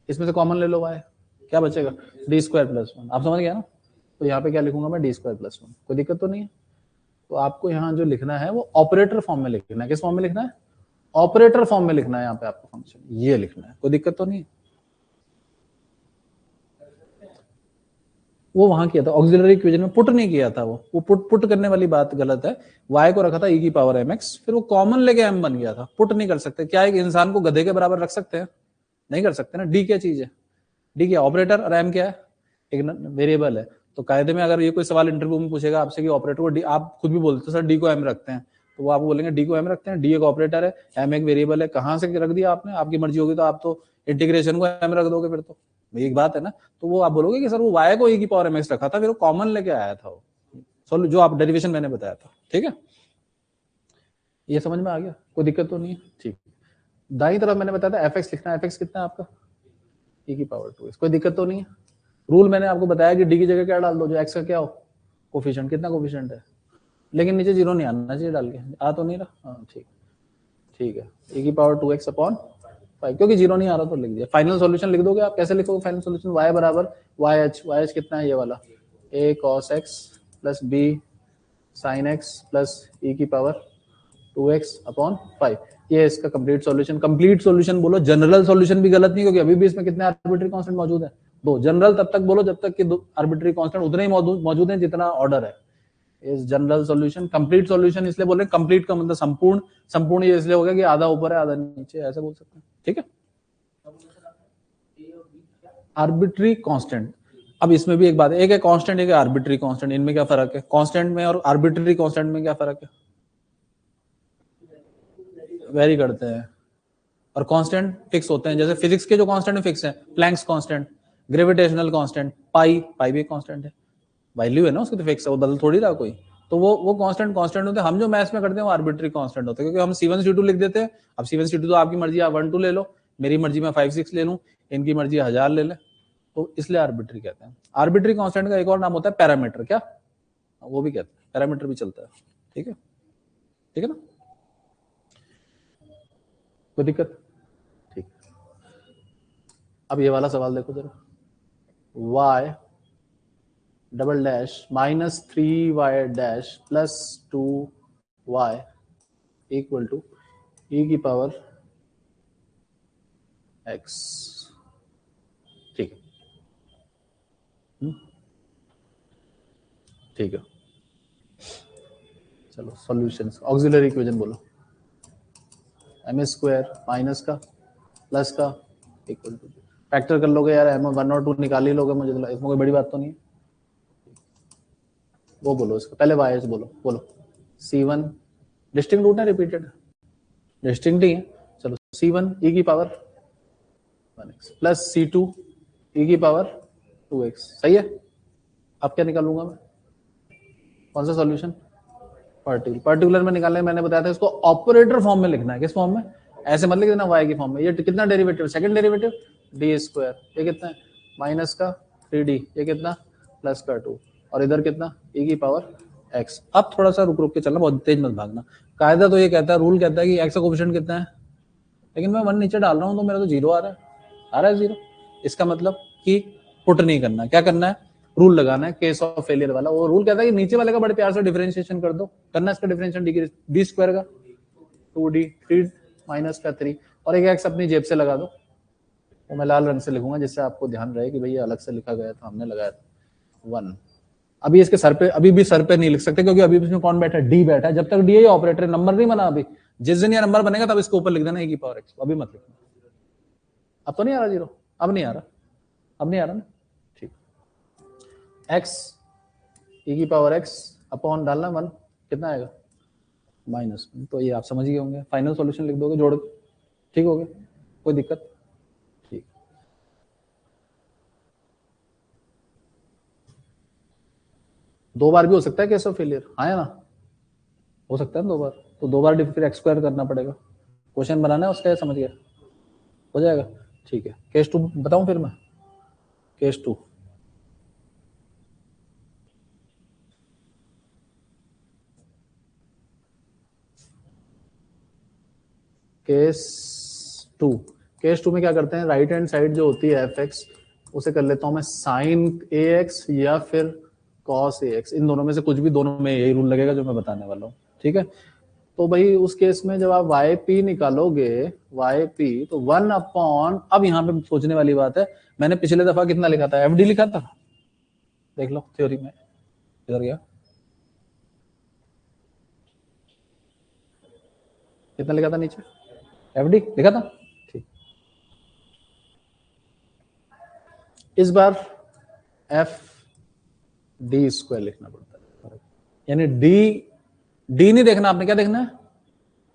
इसमें से कॉमन ले लो y, क्या बचेगा, डी स्क्वायर प्लस 1, आप समझ गया ना। तो यहाँ पे क्या लिखूंगा मैं, डी स्क्वायर प्लस 1, कोई दिक्कत तो नहीं है। तो आपको यहाँ जो लिखना है वो ऑपरेटर फॉर्म में लिखना है, किस फॉर्म में लिखना है, ऑपरेटर फॉर्म में लिखना है, यहाँ पे आपको फंक्शन ये लिखना है, कोई दिक्कत तो नहीं। वो वहां किया था ऑक्सिलरी इक्वेशन में, पुट नहीं किया था वो पुट करने वाली बात गलत है। y को रखा था e की पावर mx, फिर वो कॉमन लेके m बन गया था, पुट नहीं कर सकते। क्या एक इंसान को गधे के बराबर रख सकते हैं? नहीं कर सकते ना। d क्या चीज है? d क्या ऑपरेटर, और m क्या है? एक वेरिएबल है। तो कायदे में अगर ये कोई सवाल इंटरव्यू में पूछेगा आपसे कि ऑपरेटर को d, आप खुद भी बोलते हो सर d को m रखते हैं, तो वो आपको बोलेंगे d को m रखते हैं, d एक ऑपरेटर है, m एक वेरिएबल है। कहाँ से रख दिया आपने? आपकी मर्जी होगी तो आप तो इंटीग्रेशन को m रख दोगे, फिर तो एक बात है ना। तो वो आप बोलोगे कि सर वो y को e की पावर mx रखा था, फिर वो कॉमन लेके आया था वो, जो आप डेरिवेशन मैंने बताया था। ठीक है, ये समझ में आ गया? कोई दिक्कत तो नहीं है? ठीक। दाईं तरफ मैंने बताया था fx लिखना है, fx कितना है आपका? e की पावर 2x। कोई दिक्कत तो नहीं है? रूल मैंने आपको बताया कि d की जगह क्या डाल दो, जो x का क्या हो कोफिशिएंट, कितना कोफिशिएंट है, लेकिन नीचे जीरो नहीं आना चाहिए डाल के। आ तो नहीं रहा? हाँ ठीक, ठीक है। e की पावर 2x अपॉन 5, क्योंकि जीरो नहीं आ रहा तो लिख दिया। फाइनल सॉल्यूशन लिख दोगे आप? कैसे लिखोगे फाइनल सॉल्यूशन? y बराबर yh कितना है ये वाला, a cos x plus b sin x plus e की पावर 2x अपॉन 5। ये इसका कंप्लीट सॉल्यूशन। कंप्लीट सॉल्यूशन बोलो, जनरल सॉल्यूशन भी गलत नहीं, क्योंकि अभी भी इसमें कितने आर्बिट्री कांस्टेंट मौजूद है? 2। जनरल तब तक बोलो जब तक कि आर्बिट्री कांस्टेंट उतने ही मौजूद हैं जितना ऑर्डर है। इस जनरल सॉल्यूशन। कंप्लीट सॉल्यूशन इसलिए बोल रहे हैं, कंप्लीट का मतलब संपूर्ण, संपूर्ण ये इसलिए हो गया कि आधा ऊपर है आधा नीचे, ऐसे बोल सकते हैं। ठीक है, आर्बिट्री कांस्टेंट। अब इसमें भी एक बात है, एक है कांस्टेंट, एक है आर्बिट्री कांस्टेंट। इनमें क्या फर्क है? कांस्टेंट में और आर्बिट्री कांस्टेंट में क्या फर्क है? वेरी करते हैं, और कांस्टेंट फिक्स होते हैं। जैसे फिजिक्स के जो कांस्टेंट फिक्स है, प्लैंक्स कांस्टेंट, ग्रेविटेशनल कांस्टेंट, पाई भी कांस्टेंट है, वैल्यू है ना उसकी, तो फिक्स है, वो बदल थोड़ी रहा कोई। तो वो कांस्टेंट होते हैं। हम जो मैथ्स में करते हैं वो आर्बिट्री कांस्टेंट होते हैं, क्योंकि हम C1 C2 लिख देते हैं। अब C1 C2 तो आपकी मर्जी, आप 1 2 ले लो, मेरी मर्जी में 5 6 ले लूं, इनकी मर्जी 1000 ले ले, तो इसलिए आर्बिट्री कहते हैं। आर्बिट्री कांस्टेंट का एक और नाम होता है पैरामीटर। क्या? वो भी कहते हैं, पैरामीटर भी चलता है। ठीक है, ठीक है ना, कोई दिक्कत? ठीक। अब ये वाला सवाल देखो जरा, y double dash minus 3y dash plus 2y equal to e की पावर x। ठीक है, ठीक है। चलो सॉल्यूशंस, ऑक्सिलरी इक्वेशन बोलो। एम स्क्वायर माइनस का प्लस का इक्वल टू, फैक्टर कर लोगे यार, एम 1 और 2 निकाल ही लोगे, मुझे इसमें कोई बड़ी बात तो नहीं है। वो बोलो इसका, पहले वाई बोलो C1 डिस्टिंक्ट रूट है, रिपीटेड डिस्टिंक्ट ही है। चलो C1 e की power 1x plus C2 e की पावर 2x। सही है। अब क्या निकालूंगा मैं? कौन सा सॉल्यूशन? पर्टिकुलर में निकालने मैंने बताया था, इसको ऑपरेटर फॉर्म में लिखना है। किस फॉर्म में? ऐसे मत लिख देना y की फॉर्म में। ये कितना derivative? Second derivative d square, ये कितना है? माइनस का 3d, ये कितना? प्लस का 2, और इधर कितना? e की पावर x। अब थोड़ा सा रुक के चलना, बहुत तेज मत भागना। कायदा तो ये कहता है, रूल कहता है कि x का कोएफिशिएंट कितना है, लेकिन मैं 1 नीचे डाल रहा हूँ तो मेरा तो 0 आ रहा है 0। इसका मतलब कि पुट नहीं करना, क्या करना है? रूल लगाना है, केस ऑफ फेलियर वाला। वो रूल कहता है कि नीचे वाले का बड़े प्यार से डिफरेंशिएशन कर दो। करना इसका डिफरेंशिएशन डी स्क्वायर का 2d 3 माइनस का 3, और एक एक्स अपनी जेब से लगा दो। वो मैं लाल रंग से लिखूंगा जिससे आपको ध्यान रहे कि भैया अलग से लिखा गया था, हमने लगाया था 1। अभी इसके सर पे, अभी भी सर पे नहीं लिख सकते, क्योंकि अभी इसमें कौन बैठा है? डी बैठा है। जब तक डी है ऑपरेटर, नंबर नहीं बना अभी। जिस दिन ये नंबर बनेगा तब इसके ऊपर लिख देना e की पावर x। अभी मत लिखना। अब तो नहीं आ रहा 0? अब नहीं आ रहा, अब नहीं आ रहा ना। ठीक, x e की पावर x अपॉन डालना 1, कितना आएगा? माइनस। तो ये आप समझ गए होंगे, फाइनल सॉल्यूशन लिख दोगे जोड़ के। ठीक हो गया, कोई दिक्कत? ठीक। दो बार भी हो सकता है केस ऑफ फेलियर, हाँ ना, हो सकता है ना 2 बार। तो 2 बार फिर एक्स स्क्वायर करना पड़ेगा। क्वेश्चन बनाना है उसका, समझ गया? हो जाएगा, ठीक है। केस 2 बताऊं फिर मैं? केस 2, केस 2 में क्या करते हैं? राइट हैंड साइड जो होती है एफ एक्स, उसे कर लेता हूं मैं साइन ए एक्स या फिर कॉस ए एक्स। इन दोनों में से कुछ भी, दोनों में यही रूल लगेगा जो मैं बताने वाला हूँ। ठीक है, तो भाई उस केस में जब आप वाई पी निकालोगे, वाई पी तो 1 अपॉन, अब यहाँ पे सोचने वाली बात है, मैंने पिछले दफा कितना लिखा था? एफ डी लिखा था देख लो थ्योरी में इधर गया, कितना लिखा था नीचे, एफडी लिखा था, ठीक। इस बार एफ डी स्क्वायर लिखना पड़ता है, यानी डी नहीं देखना आपने, क्या देखना है,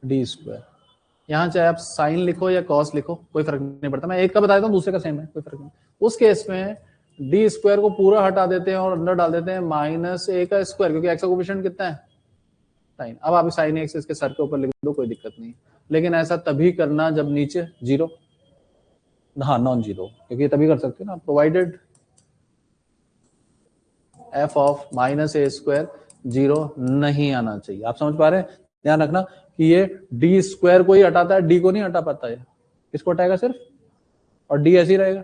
डी स्क्वायर। यहां चाहे आप साइन लिखो या कॉस लिखो कोई फर्क नहीं पड़ता, मैं एक का बता देता हूँ दूसरे का सेम है, कोई फर्क नहीं। उस केस में डी स्क्वायर को पूरा हटा देते हैं और अंदर डाल देते हैं माइनस ए का स्क्वायर, क्योंकि एक्स का कोएफिशिएंट कितना है, साइन। अब आप साइन एक्स इसके सर के ऊपर लिख दो, कोई दिक्कत नहीं, लेकिन ऐसा तभी करना जब नीचे जीरो, हाँ नॉन जीरो, क्योंकि तभी कर सकते हो ना, provided F of minus A square zero नहीं आना चाहिए। आप समझ पा रहे हैं, ध्यान रखना कि ये डी स्क्वायर को ही हटाता है, डी को नहीं हटा पाता है, किसको हटाएगा सिर्फ, और डी ऐसे ही रहेगा,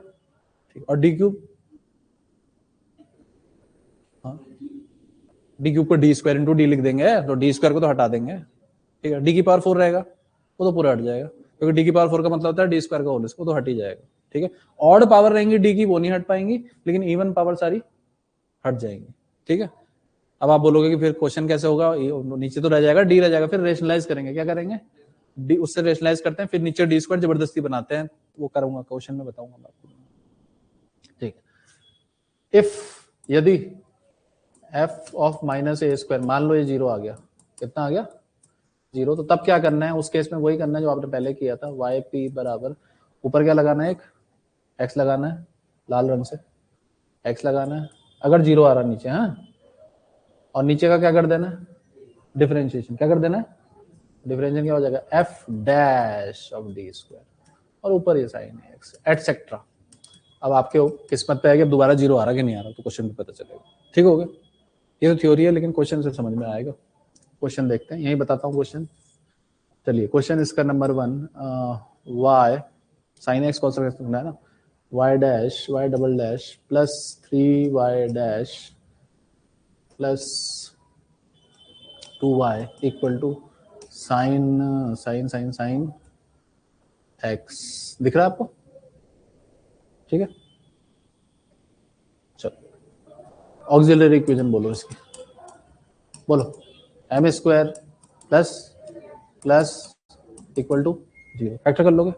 ठीक। और डी क्यूब, हाँ डी क्यूब को डी स्क्वायर इंटू डी लिख देंगे, तो डी स्क्वायर को तो हटा देंगे, ठीक है। डी की पावर 4 रहेगा, वो तो पूरा हट जाएगा, क्योंकि डी की पावर 4 का मतलब होता है डी स्क्वायर का होल, इसको तो हट ही जाएगा, ठीक है। ऑड पावर रहेंगी डी की, वो नहीं हट पाएंगी, लेकिन इवन पावर सारी हट जाएंगी, ठीक है। अब आप बोलोगे कि फिर क्वेश्चन कैसे होगा, नीचे तो रह जाएगा, डी रह जाएगा, फिर रेशनलाइज करेंगे, क्या करेंगे, डी उससे रेशनलाइज करते हैं, फिर नीचे डी स्क्वायर जबरदस्ती बनाते हैं, वो करूंगा क्वेश्चन में, बताऊंगा मैं आपको, ठीक है। इफ यदि F of minus A square, मान लो ये जीरो आ गया, कितना आ गया, जीरो, तो तब क्या करना है उस केस में, वही करना है जो आपने पहले किया था, वाई पी बराबर ऊपर क्या लगाना है, एक एक्स लगाना है लाल रंग से, एक्स लगाना है अगर जीरो आ रहा नीचे, हाँ, और नीचे का क्या कर देना है, डिफरेंशिएशन, क्या कर देना है, डिफरेंशिएशन क्या हो जाएगा, F dash of D square, और ऊपर ये साइन एक्स एटसेट्रा। अब आपके किस्मत पे है कि दोबारा जीरो आ रहा कि नहीं आ रहा, तो क्वेश्चन में पता चलेगा, ठीक हो गया। ये तो थ्योरी है, लेकिन क्वेश्चन से समझ में आएगा। क्वेश्चन देखते हैं, यही बताता हूँ क्वेश्चन। चलिए क्वेश्चन इसका number 1, Y sine X cos X है ना, Y dash Y double dash plus 3y dash plus 2y equal to sine sine sine sine X, दिख रहा है आपको, ठीक है। चलो ऑक्सिलरी इक्वेशन बोलो इसकी, बोलो M square plus plus equal to zero, factor कर लोगे,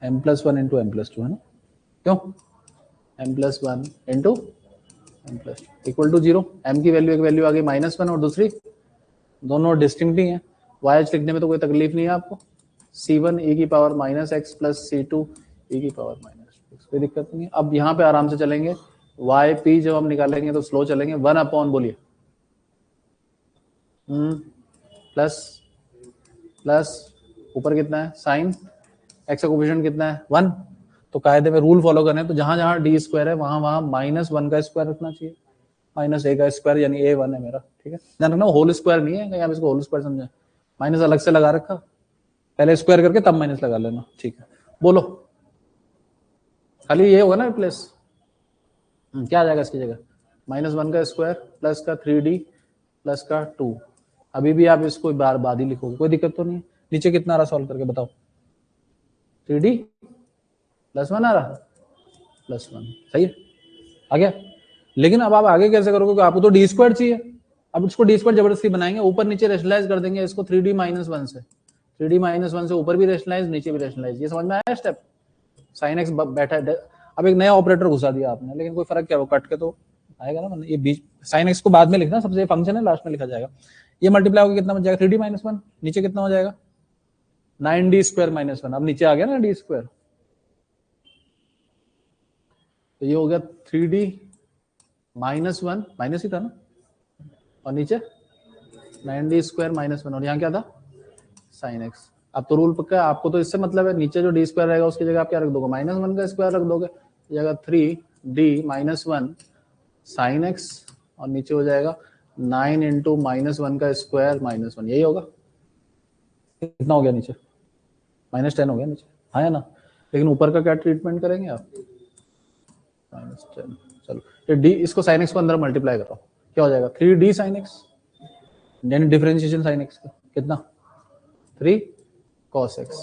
M plus 1 into M plus 2 है ना, क्यों, M plus 1 into M plus equal to zero, M की वैल्यू एक वैल्यू आ गई -1 और दूसरी, दोनों डिस्टिंक्ट ही हैं, वाई एच लिखने में तो कोई तकलीफ नहीं है आपको, c1 e की power minus x plus c2 e की पावर माइनस एक्स, कोई दिक्कत नहीं है। अब यहाँ पे आराम से चलेंगे, वाई पी जब हम निकालेंगे तो स्लो चलेंगे, 1 अपॉन बोलिए प्लस प्लस ऊपर कितना है साइन एक्स का कोएफिशिएंट कितना है 1, तो कायदे में रूल फॉलो करना है, तो जहां जहां डी स्क्वायर है वहां वहां -1 का स्क्वायर रखना चाहिए, -a का स्क्वायर यानी a1 है मेरा, ठीक है। ध्यान रखना होल स्क्वायर नहीं है, कहीं आप इसको होल स्क्वायर समझे, माइनस अलग से लगा रखा, पहले स्क्वायर करके तब माइनस लगा लेना, ठीक है। बोलो खाली ये होगा ना रिप्लेस, क्या आ जाएगा इसकी जगह, -1 का स्क्वायर प्लस का 3d प्लस का 2, अभी भी आप इसको बार बाद ही लिखोगे, कोई दिक्कत तो नहीं है। नीचे कितना आ रहा सॉल्व करके बताओ, 3d +1 आ रहा, +1, सही है, आ गया। लेकिन अब आप आगे कैसे करोगे, क्योंकि आपको तो डी स्क्वायर चाहिए, अब इसको डी स्क्वायर जबरदस्ती बनाएंगे, ऊपर नीचे रेशनलाइज कर देंगे इसको 3d -1 से, 3d -1 से ऊपर भी रेशनलाइज नीचे भी रेशनलाइज, ये समझ में आया स्टेप, साइन एक्स बैठा है, अब एक नया ऑपरेटर घुसा दिया आपने, लेकिन कोई फर्क क्या, वो कट के तो आएगा ना, ये बीच साइन एक्स को बाद में लिखना, सबसे फंक्शन है लास्ट में लिखा जाएगा, ये मल्टीप्लाई होकर कितना बच जाएगा 3d -1, नीचे कितना हो जाएगा 9d स्क्वायर -1, अब नीचे आ गया ना डी स्क्वायर, तो ये हो गया 3d -1 माइनस ही था ना, और नीचे 9d स्क्वायर -1, और यहाँ क्या था साइन एक्स। अब तो रूल पक्का है, आपको तो इससे मतलब है, नीचे जो डी स्क्वायर रहेगा उसकी जगह आप क्या रख दोगे, -1 का स्क्वायर रख दोगे, जगह 3d -1 साइन एक्स, और नीचे हो जाएगा 9 इंटू -1 का स्क्वायर -1, यही होगा, कितना हो गया नीचे -10 हो गया नीचे, हाँ या ना। लेकिन ऊपर का क्या ट्रीटमेंट करेंगे आप, -10, चलो ये डी, इसको साइन एक्स को अंदर मल्टीप्लाई कर रहा हूँ, क्या हो जाएगा 3d साइन एक्स, यानी डिफरेंशिएशन साइन एक्स का कितना 3 cos x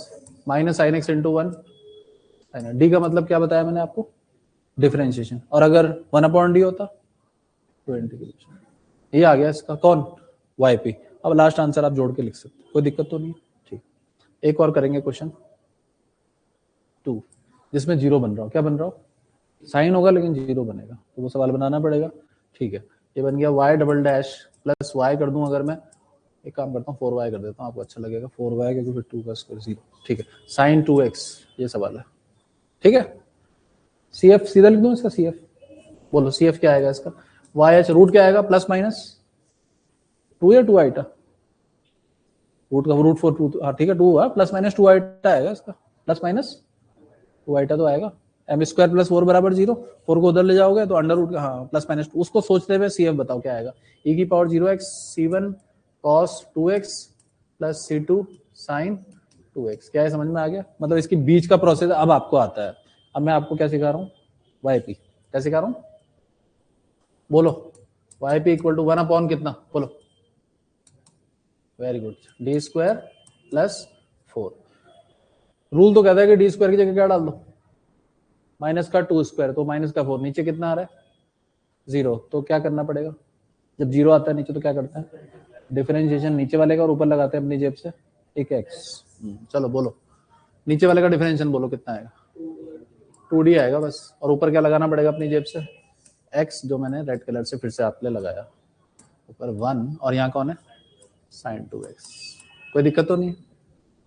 minus sine x into 1 sine, D का मतलब क्या बताया मैंने आपको, डिफरेंशिएशन, और अगर 1/d होता टू इंटीग्रेशन, ये आ गया इसका कौन, yp। अब लास्ट आंसर आप जोड़ के लिख सकते, कोई दिक्कत तो नहीं। ठीक, एक और करेंगे क्वेश्चन 2 जिसमें जीरो बन रहा हो। क्या बन रहा हो, साइन होगा लेकिन जीरो बनेगा, तो वो सवाल बनाना पड़ेगा। ठीक है, ये बन गया y double dash plus y कर दूं, अगर मैं एक काम करता हूँ 4y कर देता हूँ, आपको अच्छा लगेगा 4y, क्योंकि फिर 2 का स्क्वायर 0। ठीक है, साइन 2x ये सवाल है। ठीक है, CF सीधा लिख दूं इसका, CF बोलो, CF क्या आएगा इसका, YH रूट क्या आएगा, प्लस माइनस 2 या 2 आइटा, रूट का रूट 4 2, हाँ ठीक है 2 है, प्लस माइनस 2 आइटा आएगा इसका, प्लस माइनस 2 आइटा तो आएगा। एम स्क्वायर प्लस 4 बराबर 0, 4 को उधर ले जाओगे तो अंडर रूट का, हाँ प्लस माइनस 2, उसको सोचते हुए CF बताओ क्या आएगा, e की power 0x c1 cos 2x plus c2 sin 2x। क्या है, समझ में आ गया, मतलब इसकी बीच का प्रोसेस अब आपको आता है। अब मैं आपको क्या सिखा रहा हूँ, yp क्या सिखा रहा हूँ, बोलो, yp इक्वल टू 1 अपॉन कितना, बोलो, very good, D square plus 4। Rule तो कहता है कि डी स्क्वायर की जगह क्या डाल दो, माइनस का 2 स्क्वायर, तो माइनस का 4, नीचे कितना आ रहा है 0, तो क्या करना पड़ेगा, जब 0 आता है नीचे तो क्या करते हैं, डिफरेंशिएशन नीचे वाले का और ऊपर लगाते हैं अपनी जेब से एक x। चलो बोलो, नीचे वाले का डिफरेंशिएशन बोलो कितना आएगा, 2d आएगा बस, और ऊपर क्या लगाना पड़ेगा अपनी जेब से, x, जो मैंने रेड कलर से फिर से आपने लगाया, ऊपर 1, और यहाँ कौन है sin 2x। कोई दिक्कत तो नहीं।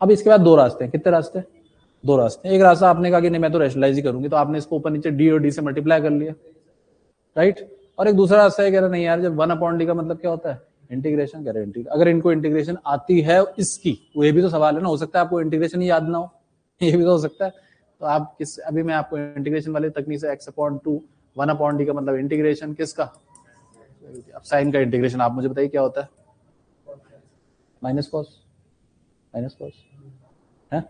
अब इसके बाद दो रास्ते हैं, कितने रास्ते, दो रास्ते हैं। एक रास्ता आपने कहा कि नहीं मैं तो रेशनलाइज ही करूंगी, तो आपने इसको ऊपर नीचे d और d से मल्टीप्लाई कर लिया, राइट। और एक दूसरा रास्ता है, कह रहा नहीं यार, जब 1 अपॉन डी का मतलब क्या होता है, इंटीग्रेशन, कह रहे अगर इनको इंटीग्रेशन आती है इसकी, वो ये भी तो सवाल है ना, हो सकता है आपको इंटीग्रेशन ही याद ना हो, ये भी तो हो सकता है। तो आप किस, अभी मैं आपको इंटीग्रेशन वाली तकनीक से x अपॉन 2 1 अपॉन डी का मतलब इंटीग्रेशन किसका, अब साइन का इंटीग्रेशन, आप मुझे बताइए क्या होता है, माइनस कॉस, माइनस कॉस है,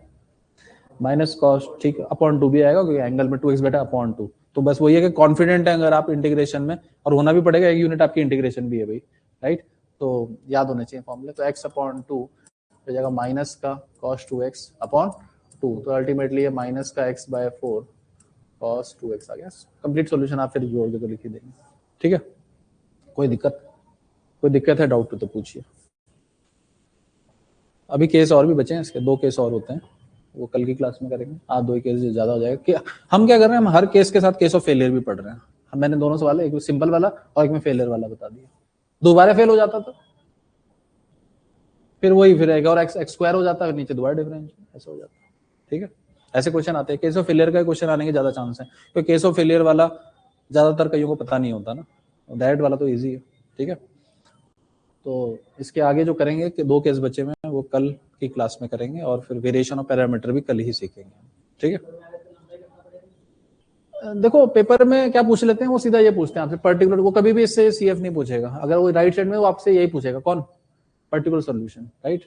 माइनस कॉस, ठीक है, अपॉन 2 भी आएगा क्योंकि एंगल में 2x बेटा अपॉन 2। तो बस वही है कि कॉन्फिडेंट है अगर आप इंटीग्रेशन में, और होना भी पड़ेगा, एक यूनिट आपकी इंटीग्रेशन भी है भाई, राइट, तो याद होने चाहिए फॉर्मूले। तो x अपॉन 2 हो जाएगा माइनस का cos 2x अपॉन 2, तो अल्टीमेटली ये माइनस का x बाय 4 cos 2x आ गया। कंप्लीट सॉल्यूशन आप फिर जोड़ के तो लिख ही देंगे। ठीक है, कोई दिक्कत है, डाउट तो पूछिए। अभी केस और भी बचे हैं इसके, 2 केस और होते हैं, वो कल की क्लास में करेंगे। आज 2 केस ज्यादा हो जाएगा कि हम क्या कर रहे हैं, हम हर केस के साथ केस ऑफ फेलियर भी पढ़ रहे हैं। मैंने दोनों सवाल, एक सिंपल वाला और एक में फेलियर वाला बता दिया, दोबारा फेल हो जाता तो फिर वही फिर रहेगा, और एक्स स्क्वायर हो जाता है, नीचे दोबारा डिफरेंशियल, ऐसा हो जाता है। ठीक है, ऐसे क्वेश्चन आते हैं, केस ऑफ फेलियर का क्वेश्चन आने के ज्यादा चांस है, क्योंकि केस ऑफ फेलियर वाला ज्यादातर कईयों को पता नहीं होता ना, डायरेक्ट वाला तो ईजी है। ठीक है, तो इसके आगे जो करेंगे कि 2 केस बचे हुए हैं वो कल की क्लास में करेंगे, और फिर वेरिएशन ऑफ पैरामीटर भी कल ही सीखेंगे। ठीक है, देखो पेपर में क्या पूछ लेते हैं, वो सीधा ये पूछते हैं आपसे पर्टिकुलर, वो कभी भी इससे CF नहीं पूछेगा, अगर वो राइट साइड में वो आपसे यही पूछेगा, कौन, पर्टिकुलर सॉल्यूशन, राइट।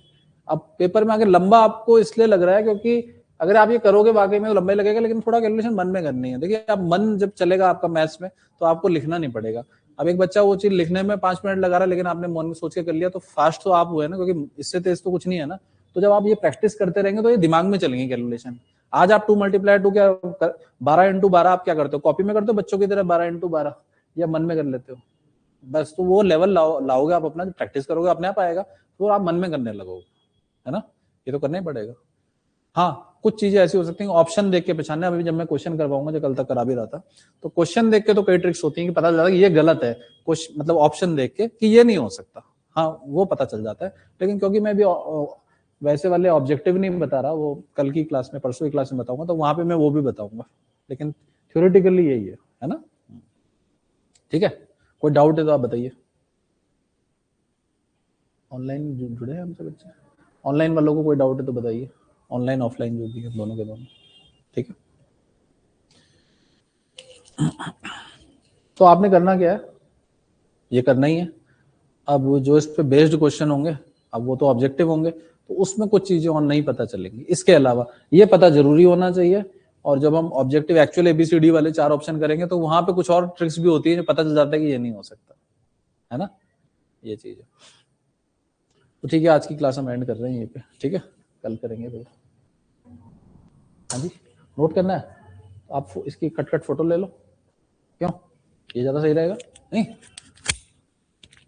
अब पेपर में आगे लंबा आपको इसलिए लग रहा है क्योंकि अगर आप ये करोगे वाकई में तो लंबा ही लगेगा, लेकिन थोड़ा कैलकुलेशन मन में करनी है। देखिए आप मन जब चलेगा आपका मैथ्स में तो आपको लिखना नहीं पड़ेगा। अब एक बच्चा वो चीज लिखने में 5 मिनट लगा रहा है, लेकिन आपने मन में सोच के कर लिया, तो फास्ट तो आप हुए ना, क्योंकि इससे तेज तो कुछ नहीं है ना। तो जब आप ये प्रैक्टिस करते रहेंगे तो ये दिमाग में चलेंगे कैलकुलेशन। आज आप 2 × 2 क्या 12 × 12 आप क्या करते हो, कॉपी में करते हो बच्चों की तरह 12 × 12, या मन में कर लेते हो, बस। तो वो लेवल लाओगे आप अपना, प्रैक्टिस करोगे अपने आप आएगा, तो आप मन में करने लगोगे, है ना, ये तो करना ही पड़ेगा। हाँ, कुछ चीजें ऐसी हो सकती हैं ऑप्शन देख के पहचानना। अभी जब मैं क्वेश्चन करवाऊंगा, जो कल तक करा भी रहा था, तो क्वेश्चन देख के तो कई ट्रिक्स होती हैं कि पता चल जाता है कि ये गलत है, मतलब ऑप्शन देख के कि ये नहीं हो सकता, हाँ वो पता चल जाता है। लेकिन क्योंकि मैं भी वैसे वाले ऑब्जेक्टिव नहीं बता रहा, वो कल की क्लास में, परसों की क्लास में बताऊंगा, तो वहां पे मैं वो भी बताऊंगा, लेकिन थ्योरेटिकली यही है ना। ठीक है, कोई डाउट है तो आप बताइए। ऑनलाइन जुड़े हैं हमसे बच्चे, ऑनलाइन वालों को कोई डाउट है तो बताइए, ऑनलाइन ऑफलाइन जो भी है, दोनों के दोनों। ठीक है, तो आपने करना क्या है, ये करना ही है। अब जो इस पे बेस्ड क्वेश्चन होंगे, अब वो तो ऑब्जेक्टिव होंगे, तो उसमें कुछ चीजें और नहीं पता चलेंगी। इसके अलावा ये पता जरूरी होना चाहिए, और जब हम ऑब्जेक्टिव एक्चुअल ABCD वाले 4 ऑप्शन करेंगे तो वहां पे कुछ और ट्रिक्स भी होती है जो पता चल जाता है कि ये नहीं हो सकता, है ना, ये चीज है। तो ठीक है, आज की क्लास हम एंड कर रहे हैं यहीं पे। ठीक है, कल करेंगे फिर। हाँ जी, नोट करना है तो आप इसकी कट फोटो ले लो, क्यों, ये ज्यादा सही रहेगा नहीं।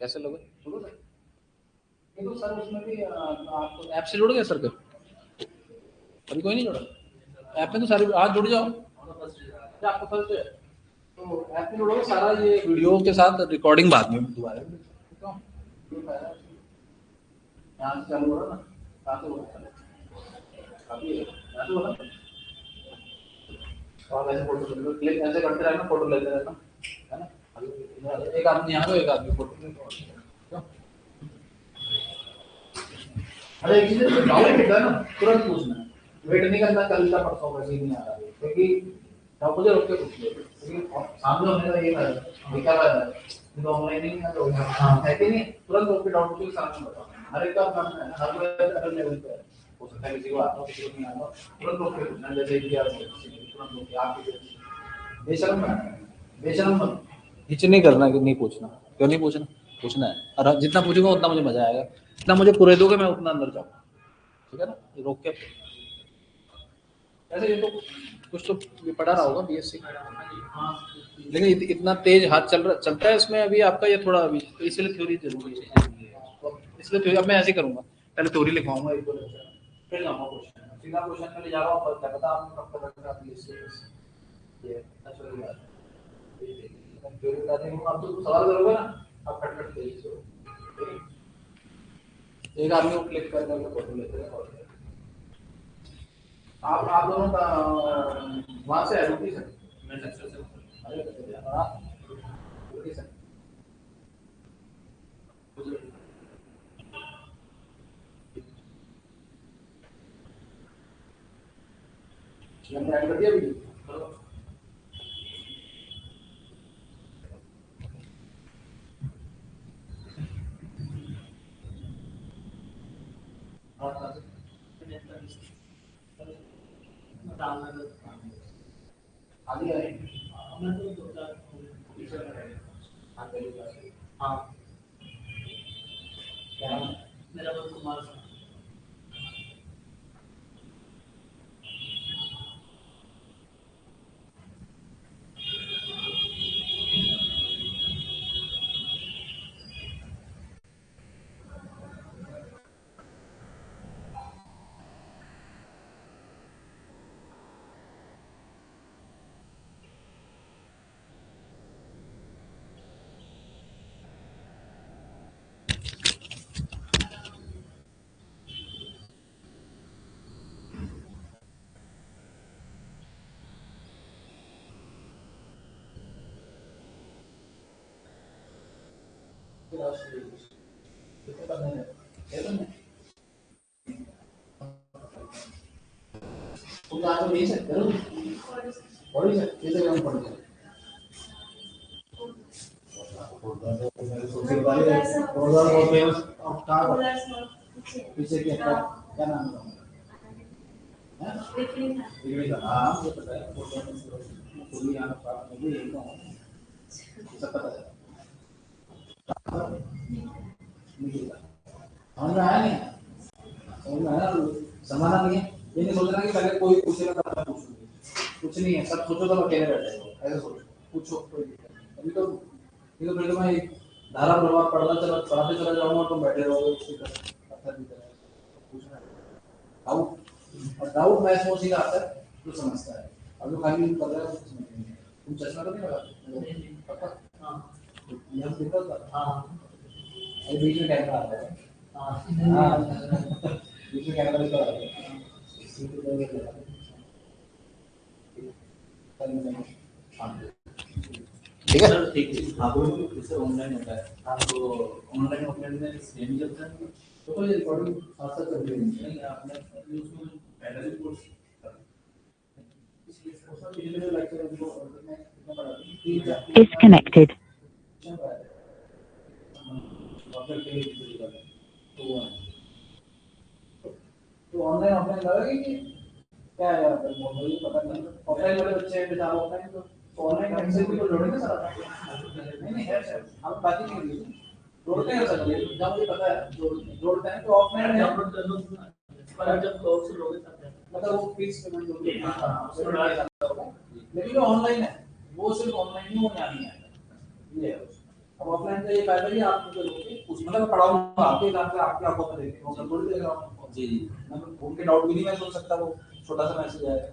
कैसे लोगे? शुरू से ये तो सर उसमें भी आपको ऐप से जुड़ गए सर? अभी कोई नहीं जुड़ा ऐप में? तो सारे आज जुड़ जाओ। क्या आपको फर्स्ट है तो ऐप में जुड़ोगे, सारा ये वीडियो के साथ रिकॉर्डिंग बाद में दोबारा यहाँ से चालू हो रहा ना, कहाँ से हो रहा है? अभी यहाँ से हो रहा है। और ऐसे फोटो क्लिक ऐसे करते रहना, फोटो लेते रहना, है ना? एक आदमी यहाँ पे, एक आदमी फोटो। अरे एक चीज डाउट होता है ना, तुरंत पूछना है, वेट नहीं करना कल का परसों का, नहीं आ रहा है क्योंकि डाउट मुझे रोक के पूछ लो, क्योंकि सामने होने का ये है दिखा रहा है तो ऑनलाइन नहीं है तो है कि नहीं, तुरंत रोक के डाउट के सामने बताओ। हर एक का काम है, हर कोई अलग लेवल पे हो सकता है, किसी को आता हो किसी को नहीं आता, तुरंत रोक के पूछना। जैसे कि आप तुरंत रोक के आपकी बेशरम बेशरम मत हिच नहीं करना कि नहीं पूछना। क्यों नहीं पूछना? पूछना है, और जितना पूछूंगा उतना मुझे मजा आएगा, जितना मुझे पूरे दोगे मैं उतना अंदर जाऊंगा, ठीक है ना? ये रोक के ऐसे ये तो कुछ तो ये पढ़ा रहा होगा बीएससी, लेकिन इतना तेज हाथ चलता है इसमें अभी आपका, ये थोड़ा अभी तो इसलिए थ्योरी जरूरी है। तो इसलिए थ्योरी अब मैं ऐसे करूंगा, पहले थ्योरी लिखवाऊंगा एक दो लेक्चर, फिर जाऊंगा क्वेश्चन, सीधा क्वेश्चन में ले जा रहा हूँ, क्या पता आपको कब तक आप ये अच्छा लगा थ्योरी बताते हैं। आप तो सवाल करोगे ना, आप कट कट करिए, एक आदमी को क्लिक कर करके फोटो लेते हैं। आप दोनों का वहाँ से है रुकी सर? मैं सेक्शन से। अरे आप रुकी सर, मैंने ऐड कर दिया वीडियो। आगे आए हाँ, क्या मेरा कुमार सर। पीछे क्या नाम है? हाँ मुझे पता है, मुझे यही कहूँ सब पता है। समझ में आया नहीं? समझ में आया? समाधान नहीं है, ये नहीं सोचना कि पहले कोई पूछेगा तब मैं पूछूंगी, कुछ नहीं है, सब सोचो तो अकेले बैठे हो, ऐसे सोचो, पूछो कोई दिक्कत। अभी तो ये तो फिर तो मैं धारा प्रभाव पढ़ाते चला जाऊंगा, तुम बैठे रहोगे उसी तरह पत्थर की तरह। पूछना डाउट, और डाउट मैं सोच आता है तो समझता है, अब जो खाली कर रहा है कुछ समझ नहीं है। तुम चश्मा तो नहीं लगाते पक्का? हाँ ये दिक्कत था। हाँ अरे बीच में कैमरा आता है। हाँ बीच में कैमरा निकल आता है। ठीक है सर, ठीक है। हाँ वो जैसे ऑनलाइन होता है, हाँ तो ऑनलाइन ऑफलाइन में सेम ही चलता है, तो ये रिकॉर्डिंग साथ साथ कर लेंगे आपने उसमें पहले भी कोर्स Disconnected. तो ऑनलाइन ऑफलाइन लगेगी कि क्या है यार, मुझे पता नहीं। ऑफलाइन वाले बच्चे हैं बेचारे, ऑफलाइन तो ऑनलाइन कैंसिल भी तो जोड़ेंगे सर। नहीं है सर, हम बात ही नहीं की, जोड़ते हैं सर, जब मुझे पता है जोड़ते हैं तो ऑफलाइन डाउनलोड कर लो, पर जब कोर्स लोगे तब मतलब वो फीस पेमेंट होगी, लेकिन जो ऑनलाइन है वो सिर्फ ऑनलाइन ही होने आनी है, ये है। अब ऑफलाइन का ये फायदा है आप मुझे रोके उसमें मैं पढ़ाऊंगा आपके हिसाब से आपकी आंखों में देख के नोट थोड़ी दे रहा हूँ। जी जी मैं उनके डाउट भी नहीं मैं सुन सकता, वो छोटा सा मैसेज आएगा।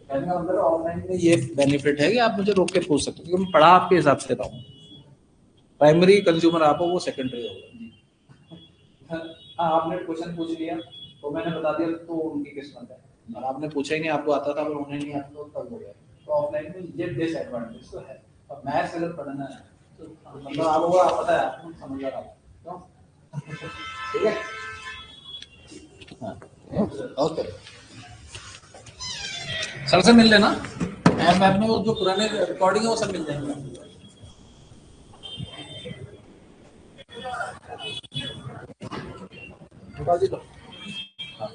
कहने का मतलब ऑनलाइन में ये बेनिफिट है कि आप मुझे रोक के पूछ सकते हो क्योंकि मैं पढ़ा आपके हिसाब से रहा हूँ। प्राइमरी कंज्यूमर आप हो, वो सेकेंडरी होगा जी। हाँ आपने क्वेश्चन पूछ लिया तो मैंने बता दिया तो उनकी किस्मत है, और आपने पूछा ही नहीं, आपको आता था पर उन्हें नहीं आता तो तब हो गया। तो ऑफलाइन में ये डिसएडवांटेज तो है। अब मैथ्स अगर पढ़ना है तो मतलब आपको आप पता है आपको समझदार आप क्यों ठीक है। हाँ ओके सर से मिल लेना, ऐप ऐप में वो जो पुराने रिकॉर्डिंग है वो सब मिल जाएंगे। बता दी तो। हाँ